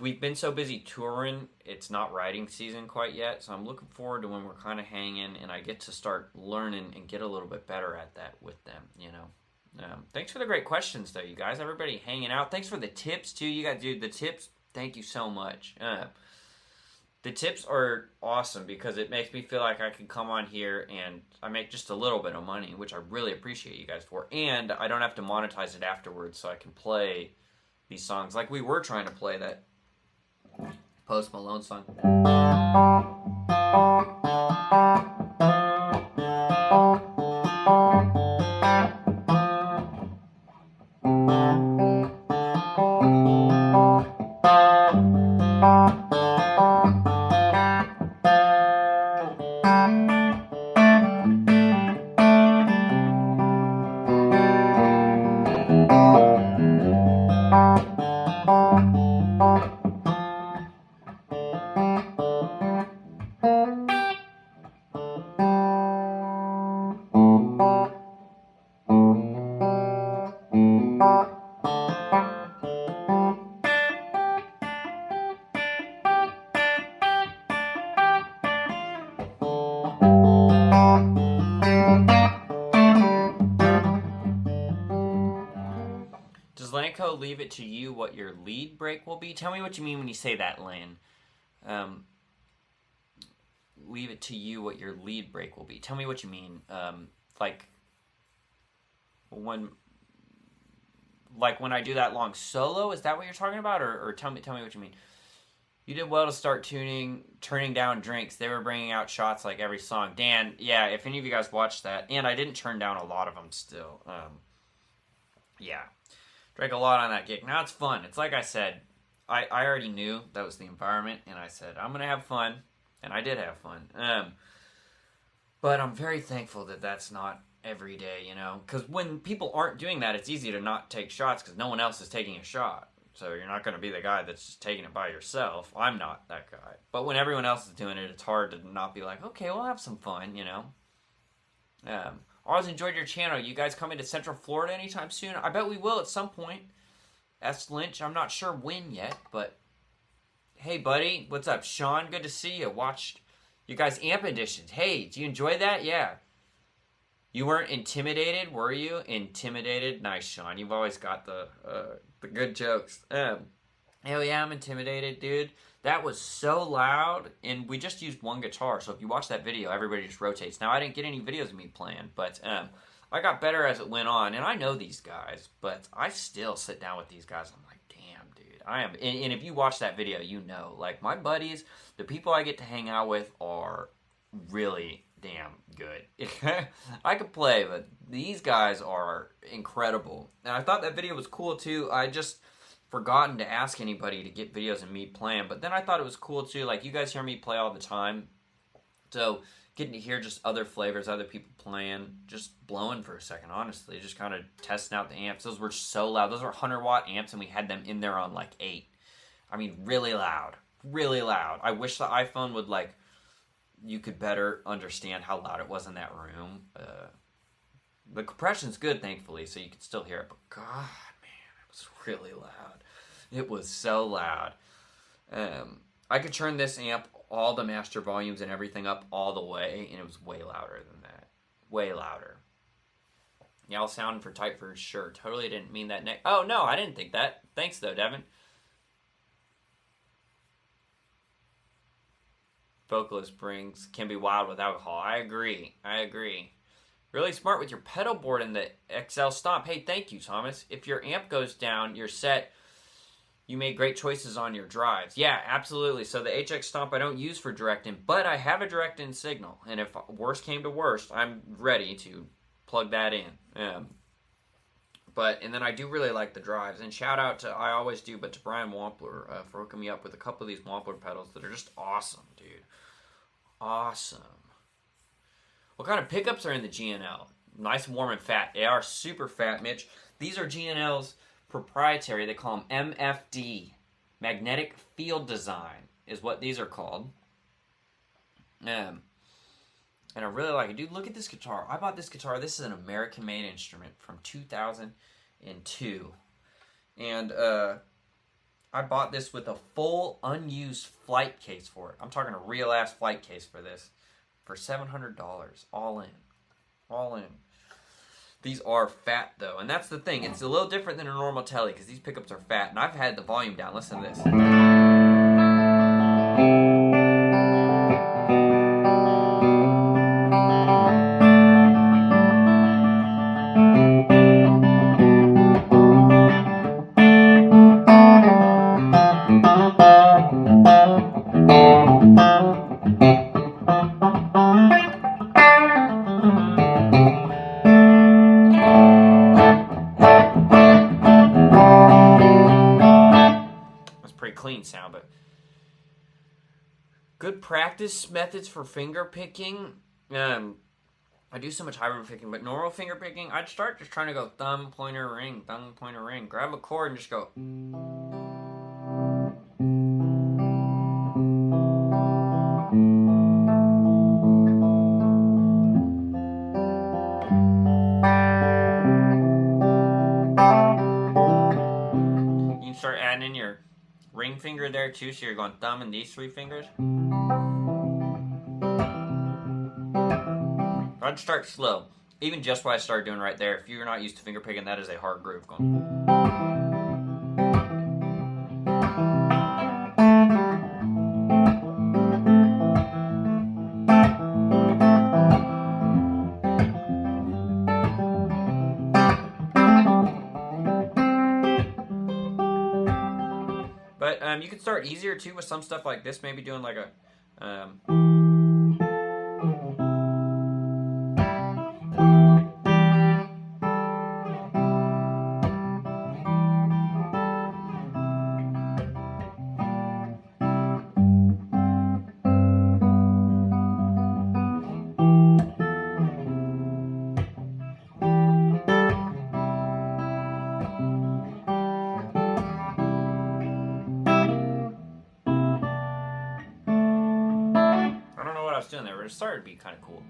we've been so busy touring, it's not writing season quite yet. So I'm looking forward to when we're kind of hanging and I get to start learning and get a little bit better at that with them, you know. Thanks for the great questions, though, you guys. Everybody hanging out. Thanks for the tips, too. You guys, dude, the tips, thank you so much. The tips are awesome because it makes me feel like I can come on here and I make just a little bit of money, which I really appreciate you guys for. And I don't have to monetize it afterwards, so I can play these songs like we were trying to play that Post Malone song. Does Lanco leave it to you what your lead break will be? Tell me what you mean when you say that, Lane. Leave it to you what your lead break will be. Tell me what you mean. Like when I do that long solo, is that what you're talking about? Or tell me what you mean. You did well to start turning down drinks. They were bringing out shots like every song. Dan, yeah, if any of you guys watched that, and I didn't turn down a lot of them still. Yeah. Drank a lot on that gig. Now it's fun. It's like I said, I already knew that was the environment, and I said, I'm going to have fun, and I did have fun. But I'm very thankful that that's not every day, you know, because when people aren't doing that, it's easy to not take shots because no one else is taking a shot. So you're not going to be the guy that's just taking it by yourself. I'm not that guy. But when everyone else is doing it, it's hard to not be like, okay, we'll have some fun, you know. Always enjoyed your channel. You guys coming to Central Florida anytime soon? I bet we will at some point. S. Lynch, I'm not sure when yet, but hey, buddy, what's up? Sean, good to see you. Watched you guys' amp editions. Hey, do you enjoy that? Yeah. You weren't intimidated, were you? Intimidated? Nice, Sean. You've always got the good jokes. Hell yeah, I'm intimidated, dude. That was so loud, and we just used one guitar, so if you watch that video, everybody just rotates. Now, I didn't get any videos of me playing, but I got better as it went on, and I know these guys, but I still sit down with these guys. I'm like, damn, dude. I am, and if you watch that video, you know, like, my buddies, the people I get to hang out with are really damn good. I could play, but these guys are incredible. And I thought that video was cool, too. I just forgotten to ask anybody to get videos of me playing, but then I thought it was cool too. Like, you guys hear me play all the time, so getting to hear just other flavors, other people playing, just blowing for a second, honestly, just kind of testing out the amps. Those were so loud. Those were 100-watt amps, and we had them in there on like 8. I mean, really loud, really loud. I wish the iPhone would, like, you could better understand how loud it was in that room. The compression's good, thankfully, so you can still hear it, but God, man, it was really loud. It was so loud. I could turn this amp, all the master volumes and everything up all the way, and it was way louder than that. Way louder. Y'all sounding for tight for sure. Totally didn't mean that. Oh, no, I didn't think that. Thanks, though, Devin. Vocalist brings can be wild with alcohol. I agree. Really smart with your pedal board and the XL Stomp. Hey, thank you, Thomas. If your amp goes down, your set, you made great choices on your drives. Yeah, absolutely. So the HX Stomp I don't use for direct in, but I have a direct in signal. And if worst came to worst, I'm ready to plug that in. And then I do really like the drives. And shout out to, I always do, but to Brian Wampler for hooking me up with a couple of these Wampler pedals that are just awesome, dude. Awesome. What kind of pickups are in the GNL? Nice, warm, and fat. They are super fat, Mitch. These are GNL's proprietary. They call them MFD. Magnetic Field Design is what these are called. And I really like it. Dude, look at this guitar. I bought this guitar. This is an American-made instrument from 2002. And I bought this with a full unused flight case for it. I'm talking a real ass flight case for this. For $700. All in. All in. These are fat though. And that's the thing. It's a little different than a normal Tele because these pickups are fat. And I've had the volume down. Listen to this. Clean sound, but good practice methods for finger picking. I do so much hybrid picking, but normal finger picking, I'd start just trying to go thumb, pointer, ring, thumb, pointer, ring. Grab a chord and just go. You can start adding in your ring finger there too, so you're going thumb and these 3 fingers. I'd start slow. Even just what I started doing right there. If you're not used to finger picking, that is a hard groove going. But you can start easier too with some stuff like this. Maybe doing like a doing there, but it started to be kind of cool.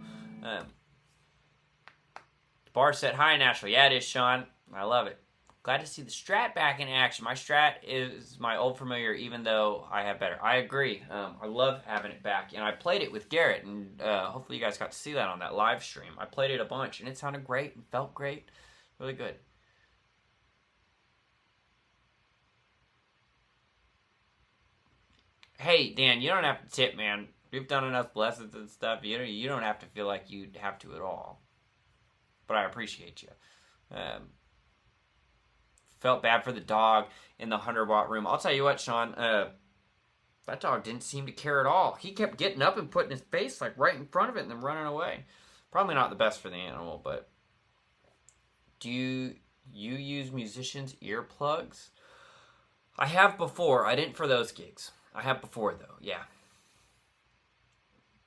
Bar set high naturally. Yeah, it is, Sean. I love it. Glad to see the Strat back in action. My Strat is my old familiar, even though I have better. I agree. I love having it back, and I played it with Garrett, and hopefully you guys got to see that on that live stream. I played it a bunch, and it sounded great and felt great. Really good. Hey, Dan, you don't have to tip, man. We've done enough lessons and stuff. You don't have to feel like you have to at all. But I appreciate you. Felt bad for the dog in the 100-watt room. I'll tell you what, Sean. That dog didn't seem to care at all. He kept getting up and putting his face like right in front of it and then running away. Probably not the best for the animal, but do you use musicians' earplugs? I have before. I didn't for those gigs. I have before, though. Yeah.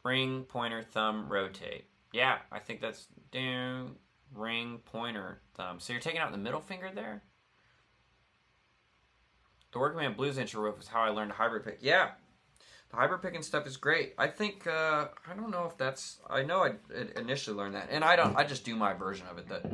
Ring, pointer, thumb, rotate. Yeah, I think that's down, ring, pointer, thumb. So you're taking out the middle finger there? The Workman Blues intro riff is how I learned to hybrid pick. Yeah, the hybrid picking stuff is great. I think, I don't know if that's, I know I initially learned that. And I just do my version of it that...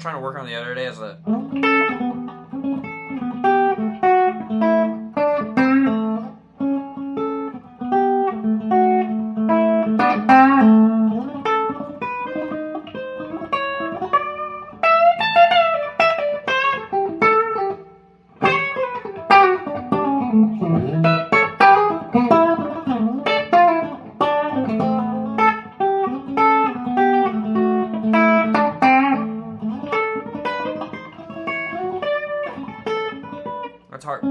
Trying to work on the other day is a that's hard.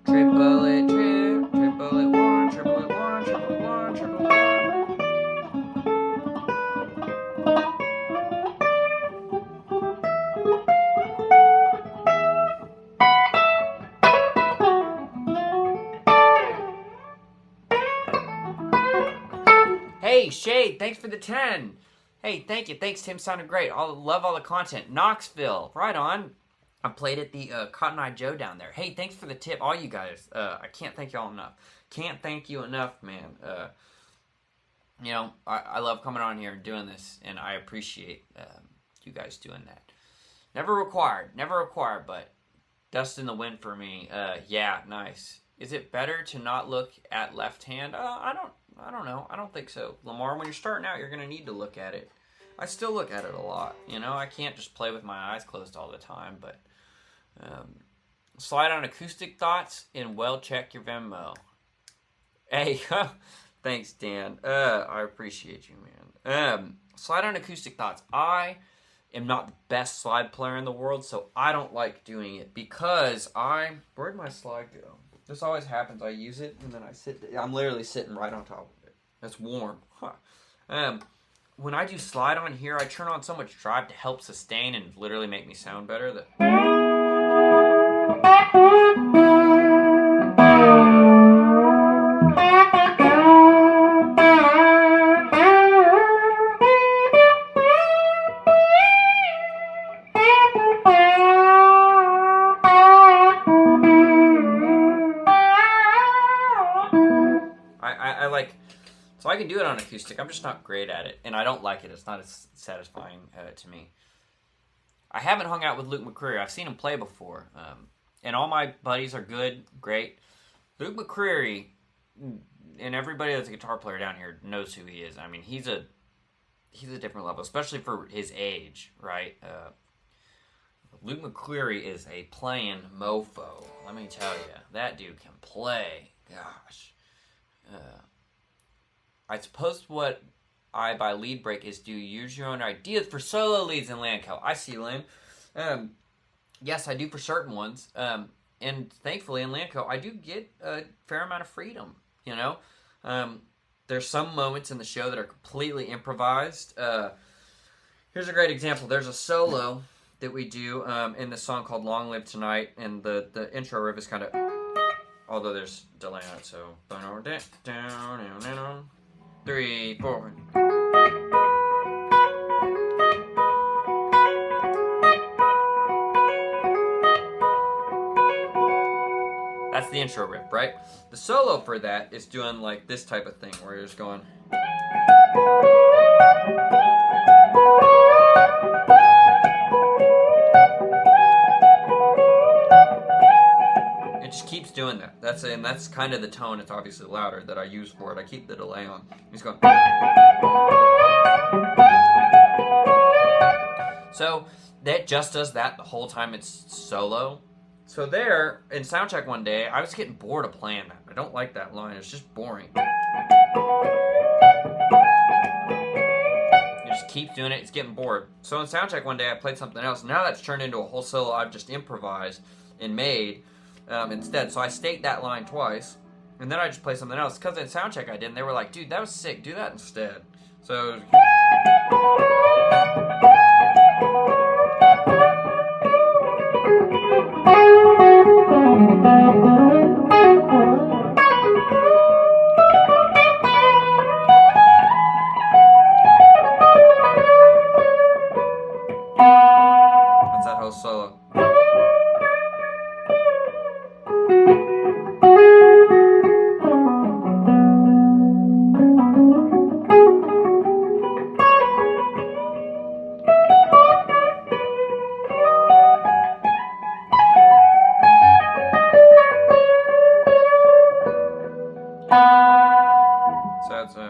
Triple it, triple it, one, triple it, one, triple it, one, triple it, one. Hey, Shade, thanks for the 10. Hey, thank you. Thanks, Tim. Sounded great. Love all the content. Knoxville, right on. I played at the Cotton Eye Joe down there. Hey, thanks for the tip, all you guys. I can't thank y'all enough. Can't thank you enough, man. You know, I love coming on here and doing this, and I appreciate you guys doing that. Never required, but dust in the wind for me. Yeah, nice. Is it better to not look at left hand? I don't know. I don't think so. Lamar, when you're starting out, you're going to need to look at it. I still look at it a lot. You know, I can't just play with my eyes closed all the time, but slide on acoustic thoughts and well check your Venmo. Hey, thanks, Dan. I appreciate you, man. Slide on acoustic thoughts. I am not the best slide player in the world, so I don't like doing it because where'd my slide go? This always happens. I use it, and then I'm literally sitting right on top of it. That's warm. Huh. When I do slide on here, I turn on so much drive to help sustain and literally make me sound better that... I like... So I can do it on acoustic. I'm just not great at it, and I don't like it. It's not as satisfying to me. I haven't hung out with Luke McCreary. I've seen him play before, and all my buddies are good, great. Luke McCreary, and everybody that's a guitar player down here knows who he is. I mean, he's a different level, especially for his age, right? Luke McCreary is a playing mofo. Let me tell you, that dude can play. Gosh. I suppose what I by lead break is do you use your own ideas for solo leads in Landco. I see, Lynn. Yes, I do for certain ones. And thankfully in Landco, I do get a fair amount of freedom, you know. There's some moments in the show that are completely improvised. Here's a great example. There's a solo that we do in the song called Long Live Tonight, and the intro riff is kind of... Although there's delay on it, so... 3, 4... That's the intro riff, right? The solo for that is doing like this type of thing, where you're just going... It just keeps doing that. That's kind of the tone. It's obviously louder that I use for it. I keep the delay on. He's going... So that just does that the whole time it's solo. So there, in soundcheck one day, I was getting bored of playing that. I don't like that line. It's just boring. You just keep doing it. It's getting bored. So in soundcheck one day, I played something else. Now that's turned into a whole solo I've just improvised and made instead. So I state that line twice, and then I just play something else. Because in soundcheck I did, and they were like, dude, that was sick. Do that instead. So... That's that whole solo. So it's So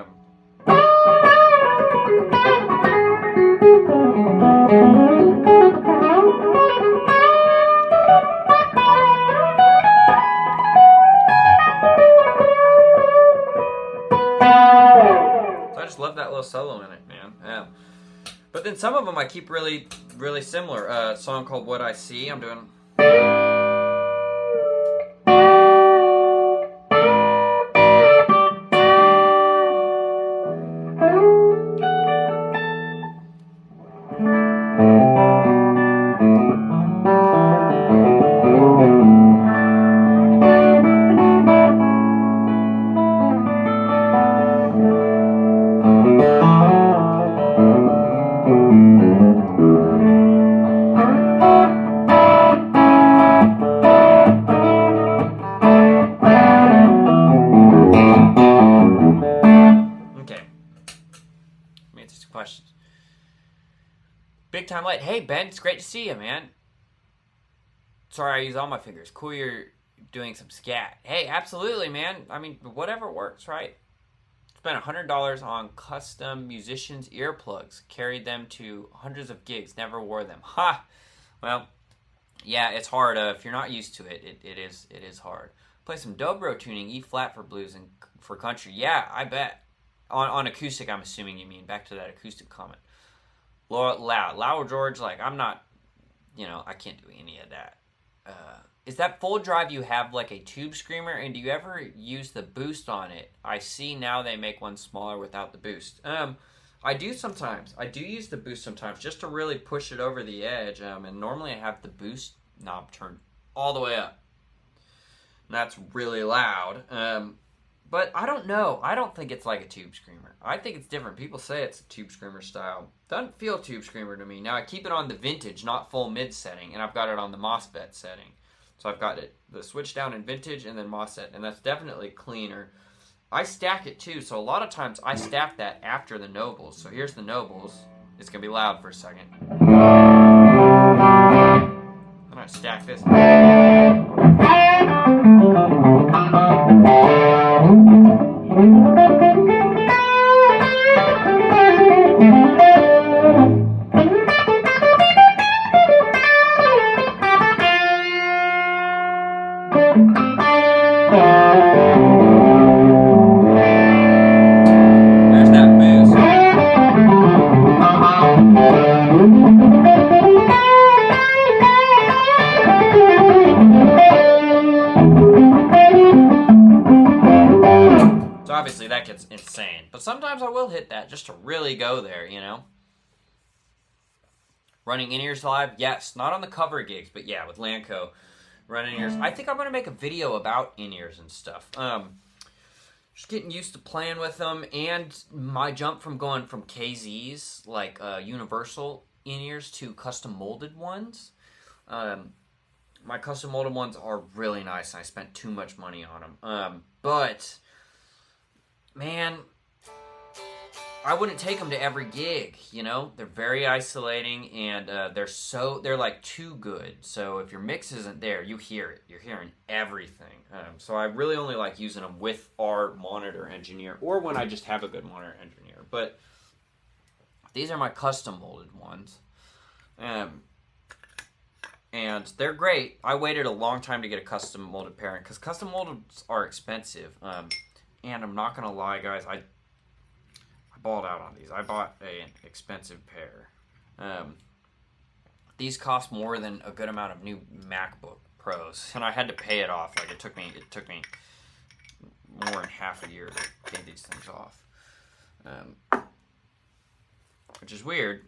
I just love that little solo in it, man. Yeah. But then some of them I keep really, really similar. A song called What I See, I'm doing... Big Time Light. Hey, Ben, it's great to see you, man. Sorry, I use all my fingers. Cool, you're doing some scat. Hey, absolutely, man. I mean, whatever works, right? Spent $100 on custom musicians' earplugs. Carried them to hundreds of gigs. Never wore them. Ha! Well, yeah, it's hard. If you're not used to it, it is hard. Play some dobro tuning, E flat for blues and for country. Yeah, I bet. On acoustic, I'm assuming you mean. Back to that acoustic comment. Loud George, like, I'm not, I can't do any of that. Is that full drive you have like a tube screamer, and do you ever use the boost on it? I see now they make one smaller without the boost. I do sometimes. I do use the boost sometimes just to really push it over the edge. And normally I have the boost knob turned all the way up. And that's really loud. But I don't know. I don't think it's like a tube screamer. I think it's different. People say it's a tube screamer style. Doesn't feel tube screamer to me. Now I keep it on the vintage, not full mid setting, and I've got it on the MOSFET setting. So I've got the switch down in vintage and then MOSFET, and that's definitely cleaner. I stack it too, so a lot of times I stack that after the Nobles. So here's the Nobles. It's going to be loud for a second. I'm going to stack this. Obviously that gets insane, but sometimes I will hit that just to really go there, Running in-ears live? Yes, not on the cover gigs, but yeah, with Lanco, running in-ears. I think I'm going to make a video about in-ears and stuff. Just getting used to playing with them, and my jump from going from KZs, like universal in-ears, to custom molded ones. My custom molded ones are really nice, and I spent too much money on them. But man, I wouldn't take them to every gig, They're very isolating, and they're like too good. So if your mix isn't there, you hear it. You're hearing everything. So I really only like using them with our monitor engineer, or when I just have a good monitor engineer. But these are my custom molded ones. And they're great. I waited a long time to get a custom molded pairing, because custom moldeds are expensive. And I'm not going to lie, guys, I balled out on these. I bought an expensive pair. These cost more than a good amount of new MacBook Pros, and I had to pay it off. Like, it took me more than half a year to pay these things off. Which is weird,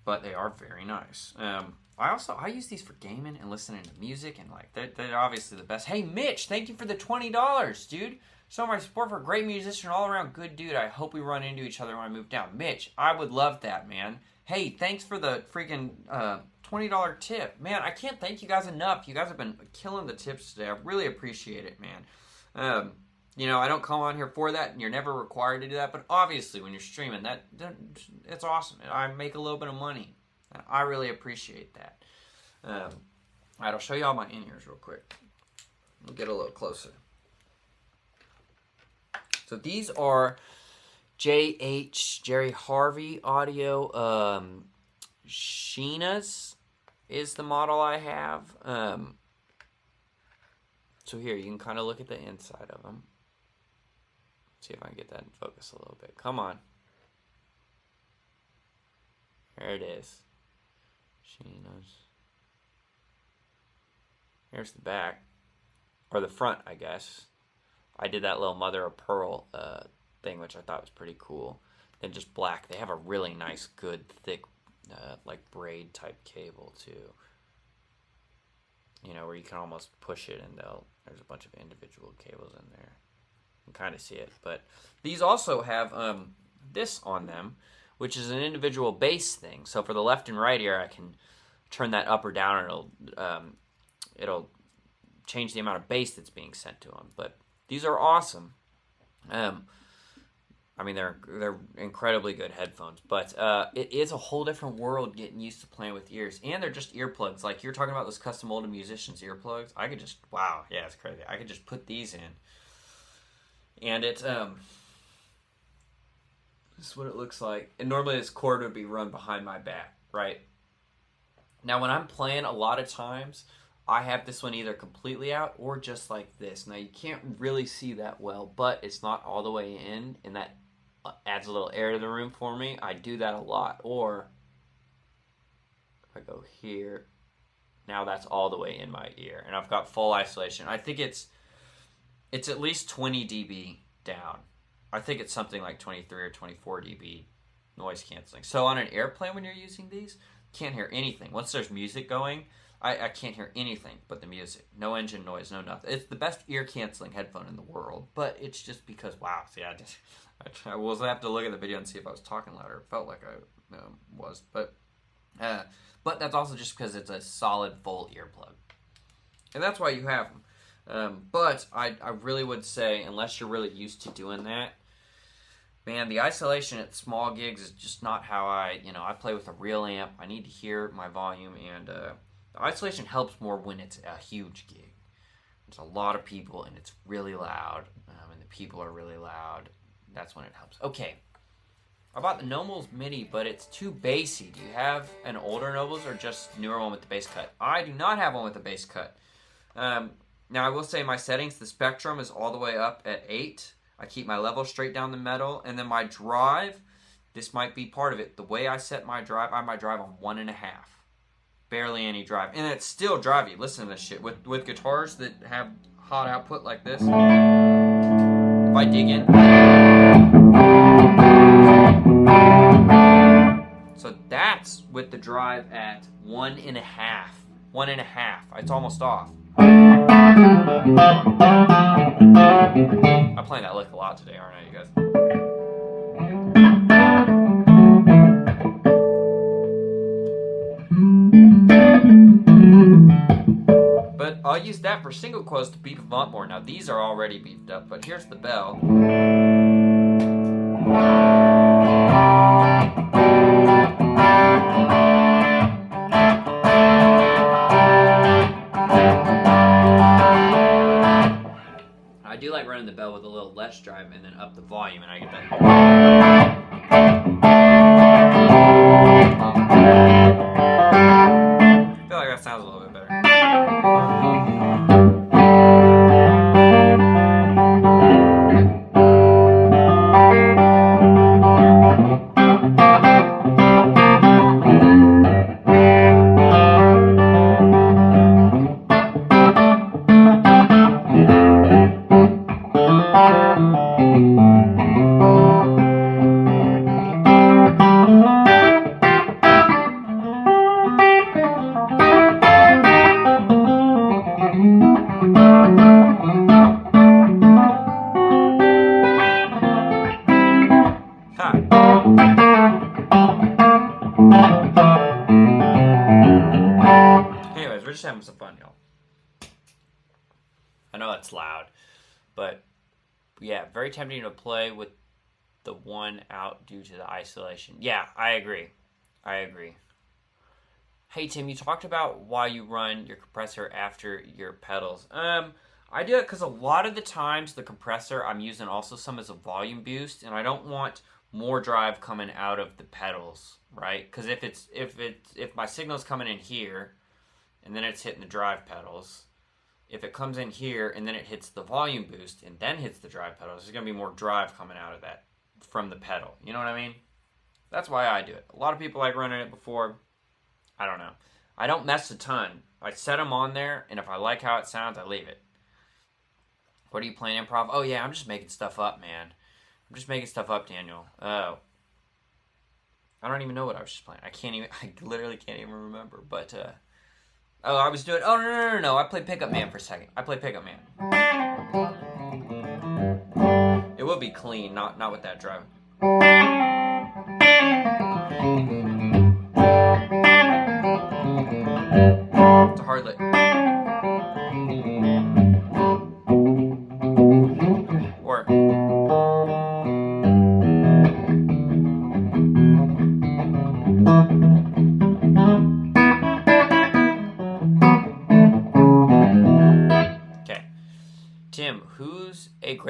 but they are very nice. I use these for gaming and listening to music, and like they're obviously the best. Hey Mitch, thank you for the $20, dude. So my support for a great musician, all around good dude. I hope we run into each other when I move down. Mitch, I would love that, man. Hey, thanks for the freaking $20 tip. Man, I can't thank you guys enough. You guys have been killing the tips today. I really appreciate it, man. I don't come on here for that, and you're never required to do that. But obviously, when you're streaming, it's awesome. I make a little bit of money. And I really appreciate that. All right, I'll show you all my in-ears real quick. We'll get a little closer. So these are Jerry Harvey audio. Sheena's is the model I have. So here, you can kind of look at the inside of them. See if I can get that in focus a little bit. Come on. There it is. Sheena's. Here's the back. Or the front, I guess. I did that little mother of pearl thing, which I thought was pretty cool. Then just black. They have a really nice, good, thick, like braid type cable too. Where you can almost push it, and there's a bunch of individual cables in there. You can kind of see it. But these also have this on them, which is an individual bass thing. So for the left and right ear, I can turn that up or down, and it'll change the amount of bass that's being sent to them. But these are awesome. I mean, they're incredibly good headphones, but it is a whole different world getting used to playing with ears, and they're just earplugs. Like you're talking about those custom molded musicians earplugs. I could just it's crazy. I could just put these in, and it's this is what it looks like. And normally this cord would be run behind my back, right? Now when I'm playing, a lot of times I have this one either completely out or just like this. Now you can't really see that well, but it's not all the way in, and that adds a little air to the room for me. I do that a lot. Or if I go here, now that's all the way in my ear, and I've got full isolation. I think it's at least 20 dB down. I think it's something like 23 or 24 dB noise canceling. So on an airplane when you're using these, can't hear anything. Once there's music going, I can't hear anything but the music. No engine noise, no nothing. It's the best ear canceling headphone in the world, but it's just because, wow. See, I will have to look at the video and see if I was talking louder. It felt like I was, but that's also just because it's a solid full earplug, and that's why you have them. But I really would say, unless you're really used to doing that, man, the isolation at small gigs is just not how I play with a real amp. I need to hear my volume, and the isolation helps more when it's a huge gig. There's a lot of people, and it's really loud, and the people are really loud. That's when it helps. Okay, I bought the Nobles Mini, but it's too bassy. Do you have an older Nobles or just newer one with the bass cut? I do not have one with the bass cut. Now, I will say my settings, the spectrum is all the way up at 8. I keep my level straight down the middle, and then my drive, this might be part of it. The way I set my drive, I have my drive on 1.5. Barely any drive, and it's still drivey. Listen to this shit with guitars that have hot output like this. If I dig in, so that's with the drive at 1.5. 1.5. It's almost off. I'm playing that lick a lot today, aren't I, you guys? But I'll use that for single coils to beef them up more. Now these are already beefed up, but here's the bell. I do like running the bell with a little less drive and then up the volume, and I get that. I feel like that sounds a little bit better. Anyways, we're just having some fun, y'all. I know it's loud, but yeah, very tempting to play with the one out due to the isolation. Yeah, I agree. Hey Tim, you talked about why you run your compressor after your pedals. I do it because a lot of the times the compressor I'm using also some as a volume boost, and I don't want more drive coming out of the pedals, right? Because if my signal's coming in here and then it's hitting the drive pedals, if it comes in here and then it hits the volume boost and then hits the drive pedals, there's going to be more drive coming out of that from the pedal. You know what I mean? That's why I do it. A lot of people like running it before. I don't know. I don't mess a ton. I set them on there, and if I like how it sounds, I leave it. What are you playing, improv? Oh yeah, I'm just making stuff up, man. I'm just making stuff up, Daniel. Oh. I don't even know what I was just playing. I literally can't even remember. But, oh, I was doing, oh, no. I played Pickup Man for a second. I played Pickup Man. It will be clean, not with that drive. It's a hard lick. Or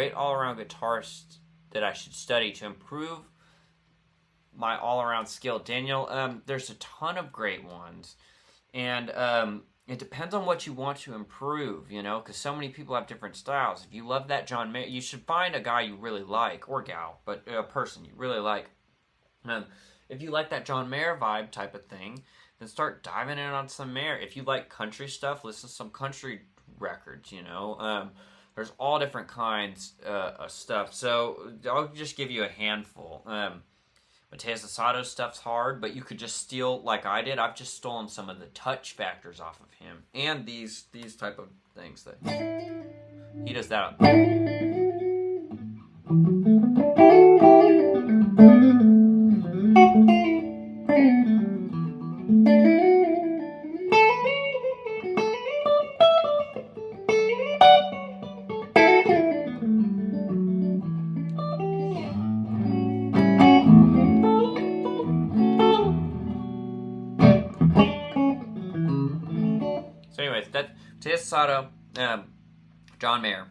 great all-around guitarist that I should study to improve my all-around skill. Daniel, there's a ton of great ones. And it depends on what you want to improve, you know, because so many people have different styles. If you love that John Mayer, you should find a guy you really like, or gal, but a person you really like. If you like that John Mayer vibe type of thing, then start diving in on some Mayer. If you like country stuff, listen to some country records, you know. There's all different kinds of stuff. So I'll just give you a handful. Mateus Asado stuff's hard, but you could just steal, like I did. I've just stolen some of the touch factors off of him. And these type of things that he does that. So anyways, that's Mateus Asado, John Mayer.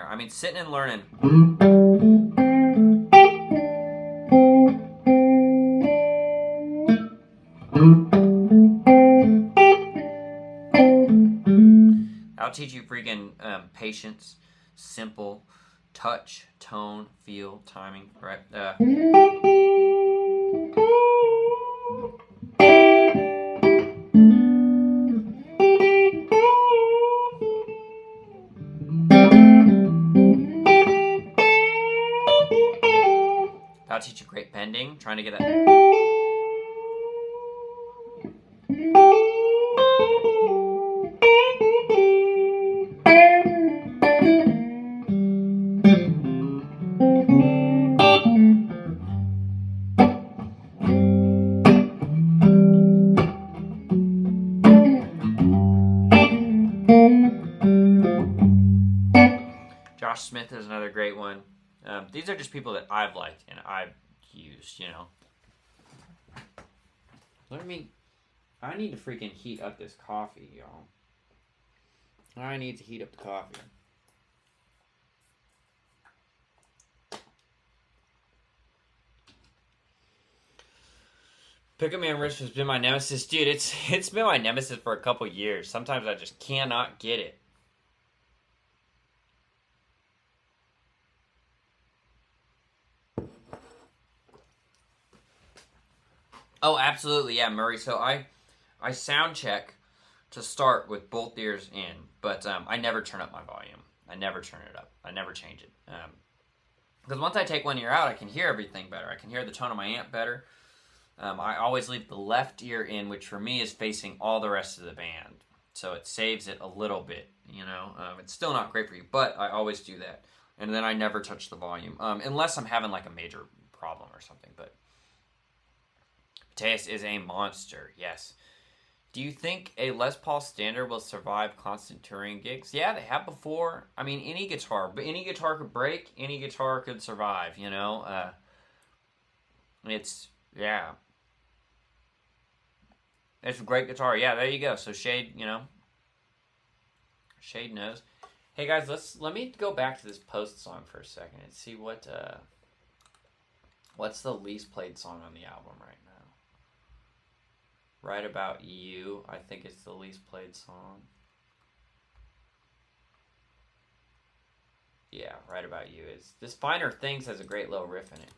I mean, sitting and learning. I'll teach you freaking patience, simple, touch, tone, feel, timing, right? I'll teach you great bending, trying to get that. Josh Smith is another great one. These are just people that I've liked and I've used, you know. I need to freaking heat up this coffee, y'all. I need to heat up the coffee. Pick Up Man Rich has been my nemesis. Dude, it's been my nemesis for a couple years. Sometimes I just cannot get it. Oh, absolutely, yeah, Murray. So I sound check to start with both ears in, but I never turn up my volume. I never turn it up. I never change it. Because once I take one ear out, I can hear everything better. I can hear the tone of my amp better. I always leave the left ear in, which for me is facing all the rest of the band. So it saves it a little bit, you know. It's still not great for you, but I always do that. And then I never touch the volume, unless I'm having like a major problem or something, but Mateus is a monster, yes. Do you think a Les Paul Standard will survive constant touring gigs? Yeah, they have before. I mean, any guitar could break, any guitar could survive, you know? It's a great guitar. Yeah, there you go. So Shade, you know, Shade knows. Hey guys, let me go back to this Post song for a second and see what's the least played song on the album right now. Right About You, I think it's the least played song. Yeah, Right About You is. This Finer Things has a great little riff in it.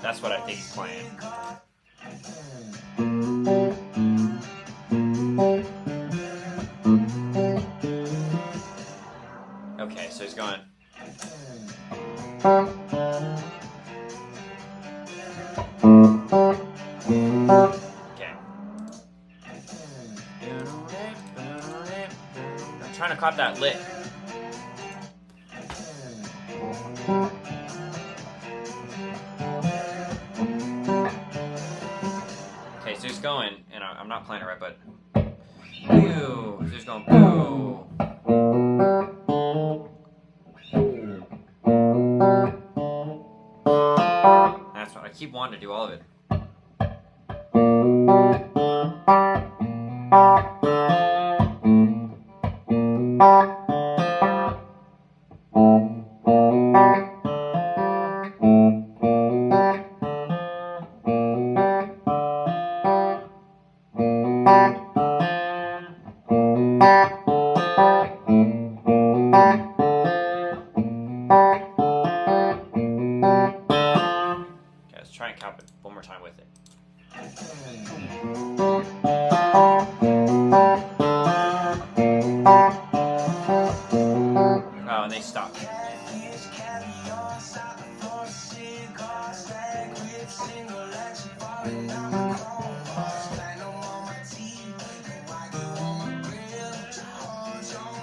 That's what I think he's playing. Okay, so he's going. Okay. I'm trying to cop that lick. Okay, so he's going, and I'm not playing it right, but boo. So he's going boo. That's what I keep wanting to do all of it. let's try and count it one more time with it. Oh, and they stopped.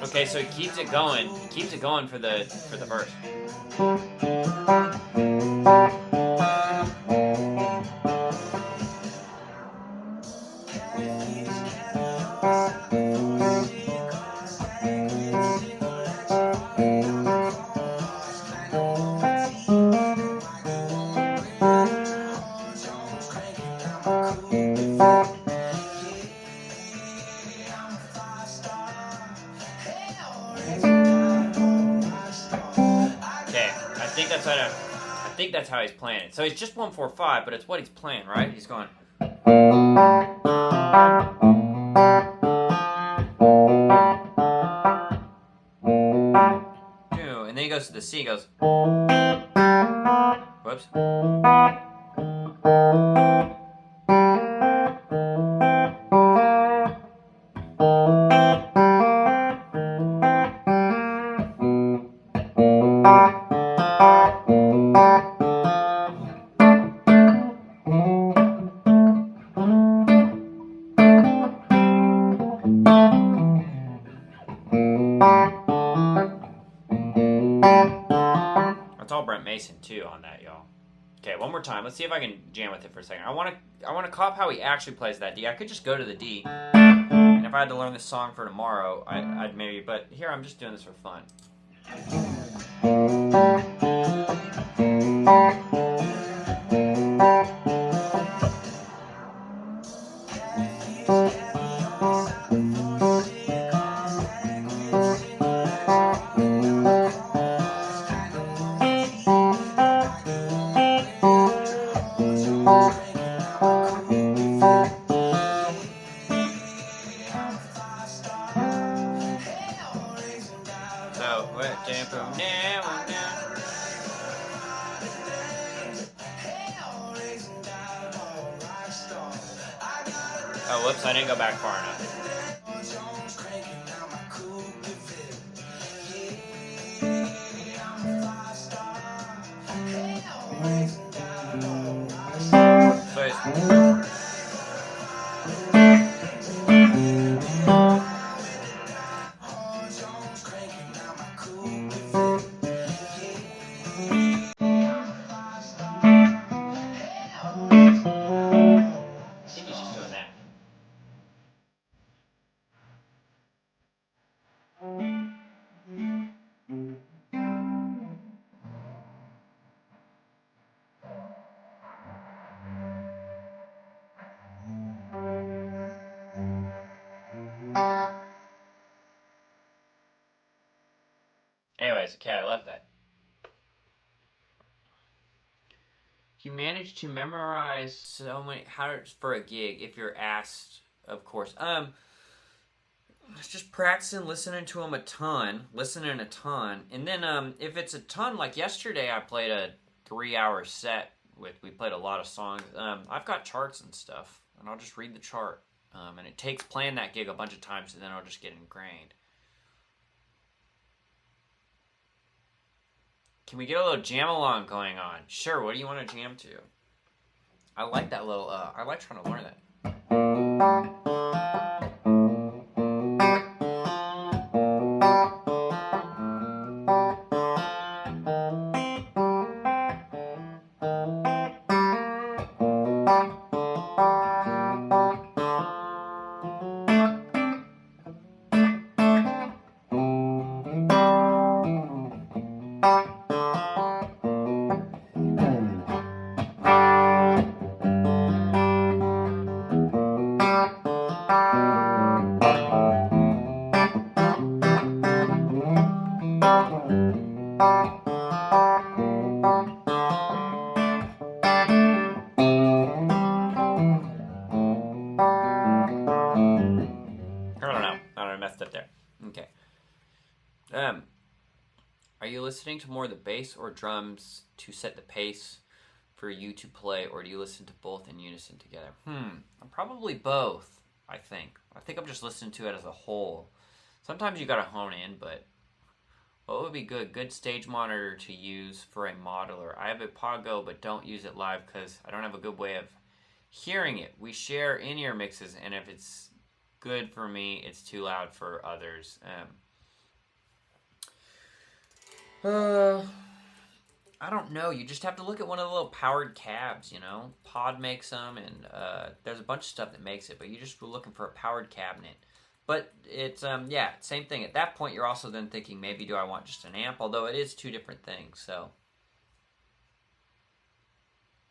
Okay, so it keeps it going. It keeps it going for the verse. I think that's how he's playing it. So it's just 1-4-5, but it's what he's playing, right? He's going. And then he goes to the C. He goes. Whoops. That's all Brent Mason too on that, y'all. Okay, one more time. Let's see if I can jam with it for a second. I want to cop how he actually plays that D. I could just go to the D, and if I had to learn this song for tomorrow, I'd maybe. But here, I'm just doing this for fun. Oh, whoops, I didn't go back far enough. Anyways, okay, I love that. You managed to memorize so many for a gig if you're asked, of course. Just practicing, listening to them a ton, and then if it's a ton, like yesterday, I played a 3-hour set we played a lot of songs. I've got charts and stuff, and I'll just read the chart, and it takes playing that gig a bunch of times, and then I'll just get ingrained. Can we get a little jam along going on? Sure, what do you want to jam to? I like that little, I like trying to learn that. Are you listening to more the bass or drums to set the pace for you to play, or do you listen to both in unison together? Probably both, I think. I think I'm just listening to it as a whole. Sometimes you gotta hone in, but what would be good? Good stage monitor to use for a modeler. I have a Pogo, but don't use it live because I don't have a good way of hearing it. We share in-ear mixes, and if it's good for me, it's too loud for others. I don't know. You just have to look at one of the little powered cabs, you know. Pod makes them, and there's a bunch of stuff that makes it, but you just were looking for a powered cabinet. But it's, yeah, same thing. At that point, you're also then thinking, maybe do I want just an amp? Although it is two different things, so.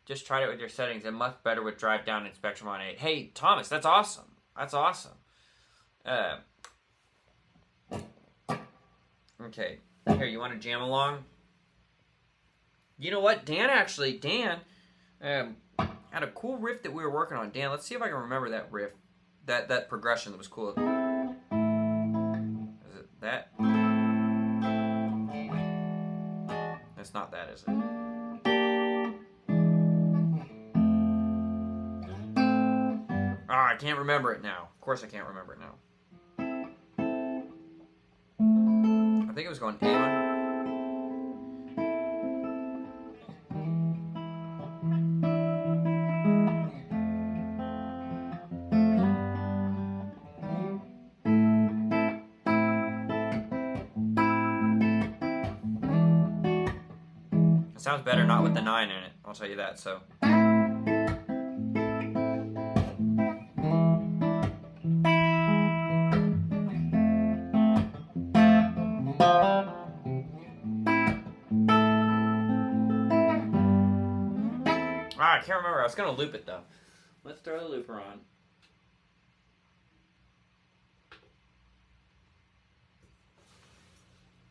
Just tried it with your settings, and much better with drive down and Spectrum on 8. Hey, Thomas, that's awesome. That's awesome. Okay. Here, you want to jam along? You know what? Dan had a cool riff that we were working on. Dan, let's see if I can remember that riff. That progression that was cool. Is it that? It's not that, is it? Ah, I can't remember it now. Of course I can't remember it now. I think it was going A minor. It sounds better not with the 9 in it, I'll tell you that, so. I can't remember. I was going to loop it, though. Let's throw the looper on.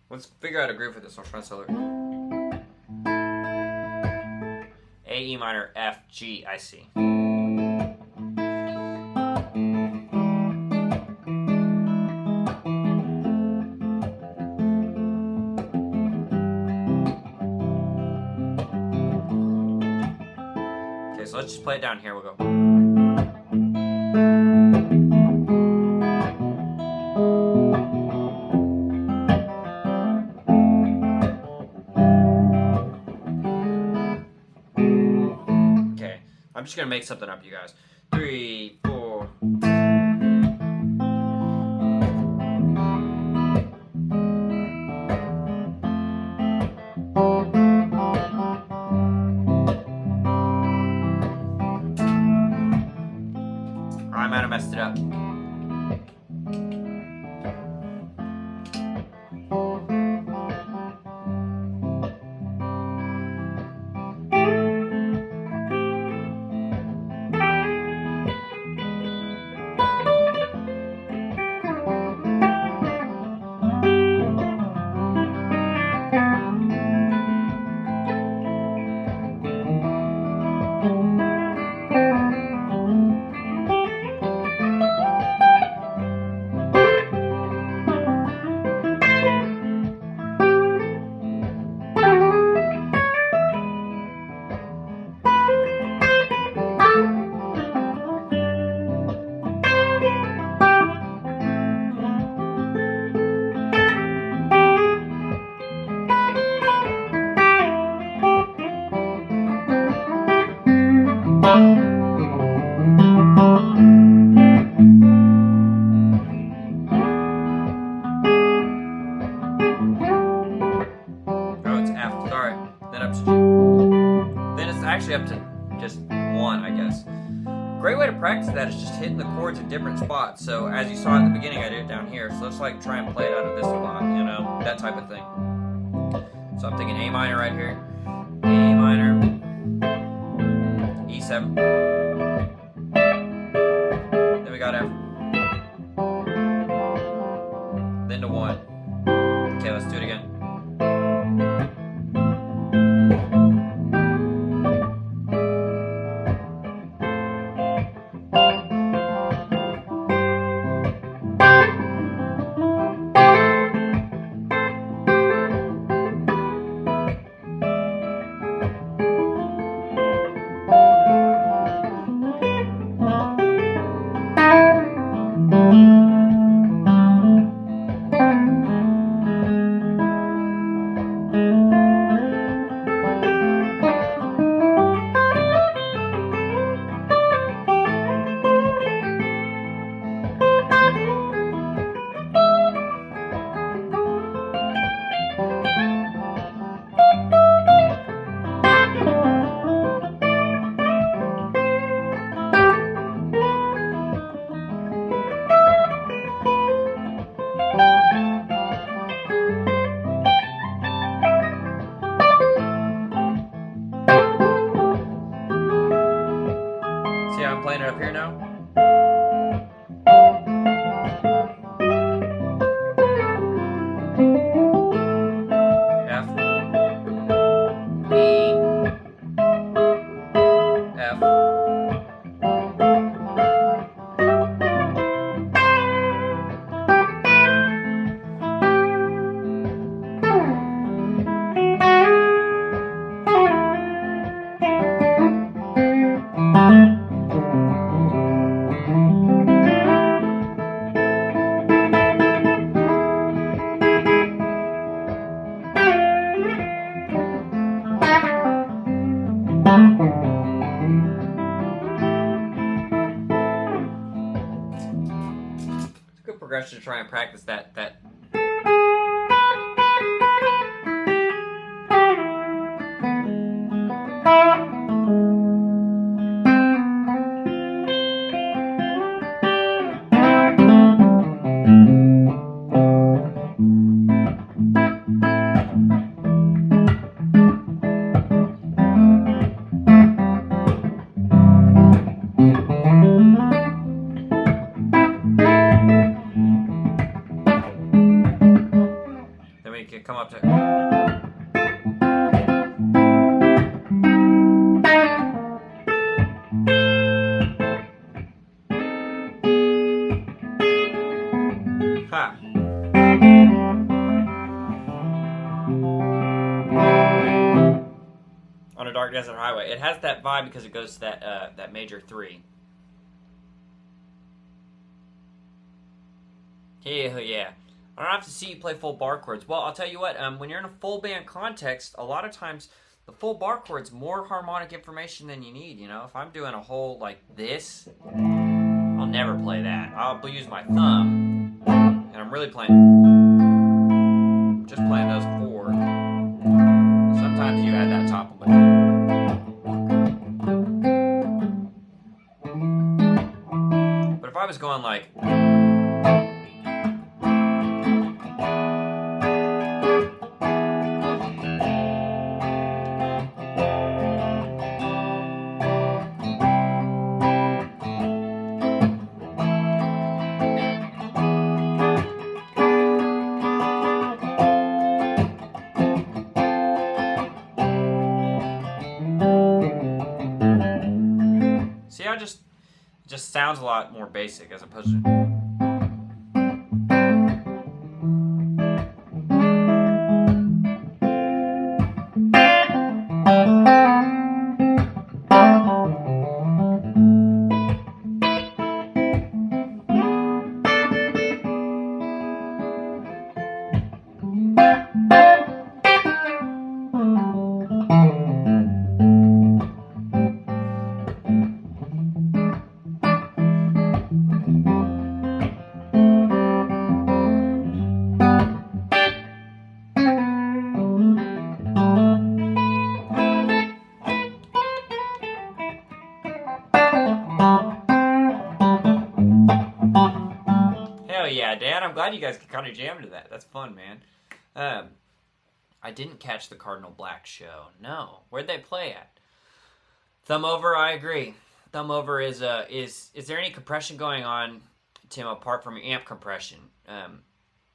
Let's figure out a groove for this. I'll try to solo it. A, E minor, F, G. I see. So let's just play it down here. We'll go. Okay, I'm just gonna make something up, you guys. 3, 4. I might have messed it up. Actually up to just 1, I guess. Great way to practice that is just hitting the chords in different spots. So as you saw at the beginning, I did it down here. So let's like try and play it out of this spot, you know, that type of thing. So I'm thinking A minor right here, A minor, E7. Then we got F. Then to 1. Okay, let's do it again. progression to try and practice that. Come up to ha. On a dark desert highway. It has that vibe because it goes to that major 3. Yeah. I don't have to see you play full bar chords. Well, I'll tell you what, when you're in a full band context, a lot of times the full bar chord's more harmonic information than you need, you know? If I'm doing a whole like this, I'll never play that. I'll use my thumb, and I'm really playing, just playing those 4. Sometimes you add that top one. But if I was going like... See, it just sounds a lot more basic as opposed to... Yeah, Dan, I'm glad you guys could kind of jam to that. That's fun, man. I didn't catch the Cardinal Black show. No. Where'd they play at? Thumb over, I agree. Thumb over is there any compression going on, Tim, apart from your amp compression?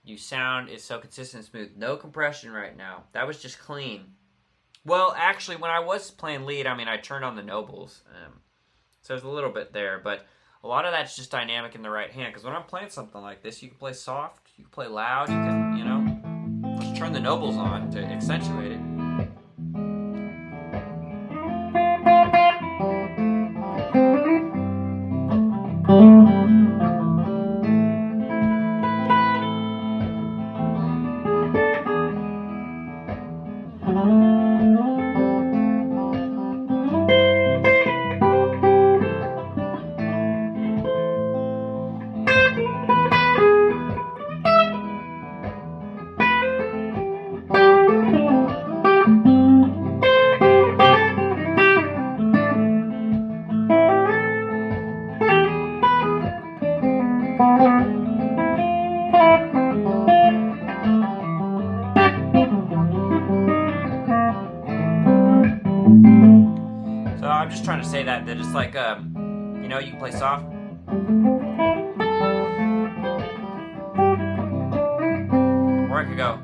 You sound is so consistent and smooth. No compression right now. That was just clean. Well, actually, when I was playing lead, I mean, I turned on the Nobles. So there's a little bit there, but a lot of that's just dynamic in the right hand. Because when I'm playing something like this, you can play soft, you can play loud, you can, you know, just turn the Nobles on to accentuate it. I'm just trying to say that it's like, you know, you can play soft. Or I could go.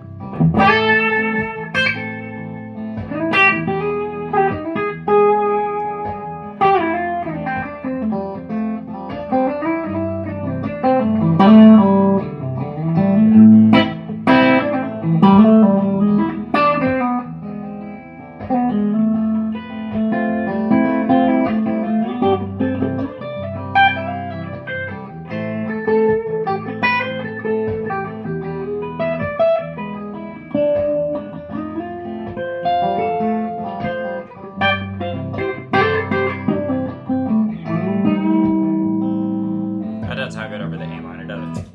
That doesn't sound good over the A minor, does it?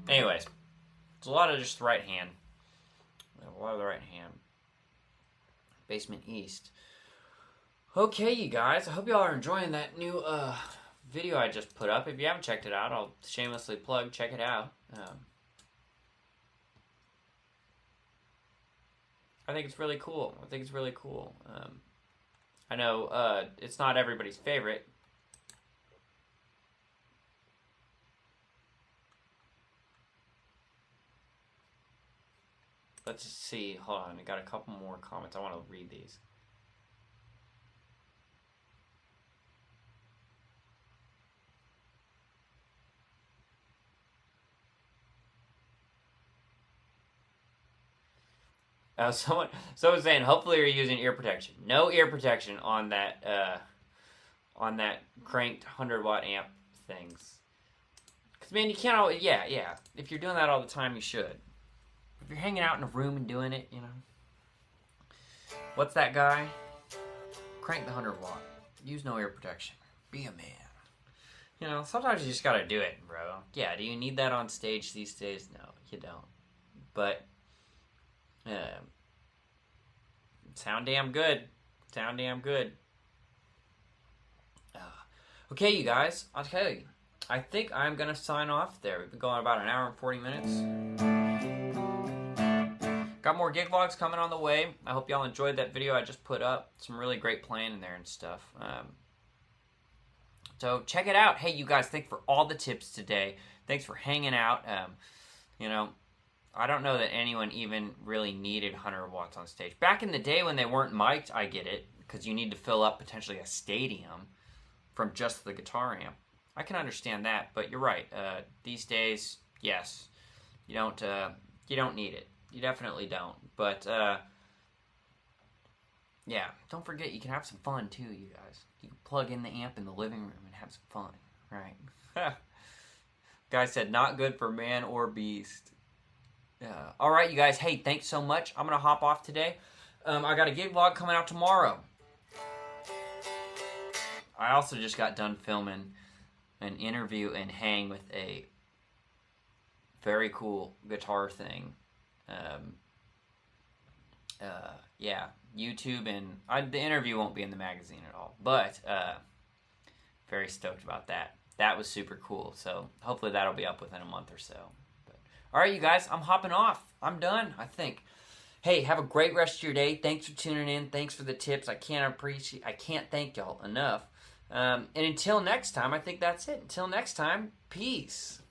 Anyways, it's a lot of just the right hand. A lot of the right hand. Basement East. Okay, you guys. I hope y'all are enjoying that new video I just put up. If you haven't checked it out, I'll shamelessly plug. Check it out. I think it's really cool. I know it's not everybody's favorite. Let's see. Hold on. I got a couple more comments. I want to read these. Someone's saying, hopefully you're using ear protection. No ear protection on that cranked 100-watt amp things. Because, man, you can't always, yeah. If you're doing that all the time, you should. If you're hanging out in a room and doing it, you know. What's that guy? Crank the 100-watt. Use no ear protection. Be a man. You know, sometimes you just gotta do it, bro. Yeah, do you need that on stage these days? No, you don't. But, sound damn good. Okay, you guys, I'll tell you. I think I'm gonna sign off there. We've been going about an hour and 40 minutes. Got more gig vlogs coming on the way. I hope y'all enjoyed that video I just put up. Some really great playing in there and stuff. So check it out. Hey, you guys, thanks for all the tips today. Thanks for hanging out. You know, I don't know that anyone even really needed 100 watts on stage. Back in the day when they weren't mic'd, I get it, because you need to fill up potentially a stadium from just the guitar amp. I can understand that, but you're right. These days, yes, you don't need it. You definitely don't. But yeah, don't forget you can have some fun too, you guys. You can plug in the amp in the living room and have some fun, right? Guy said not good for man or beast. All right, you guys. Hey, thanks so much. I'm gonna hop off today. I got a gig vlog coming out tomorrow. I also just got done filming an interview and hang with a very cool guitar thing. Yeah, YouTube, and the interview won't be in the magazine at all, but very stoked about that. That was super cool, so hopefully that'll be up within a month or so. But, all right, you guys, I'm hopping off. I'm done, I think. Hey, have a great rest of your day. Thanks for tuning in. Thanks for the tips. I can't thank y'all enough. And until next time, I think that's it. Until next time, peace.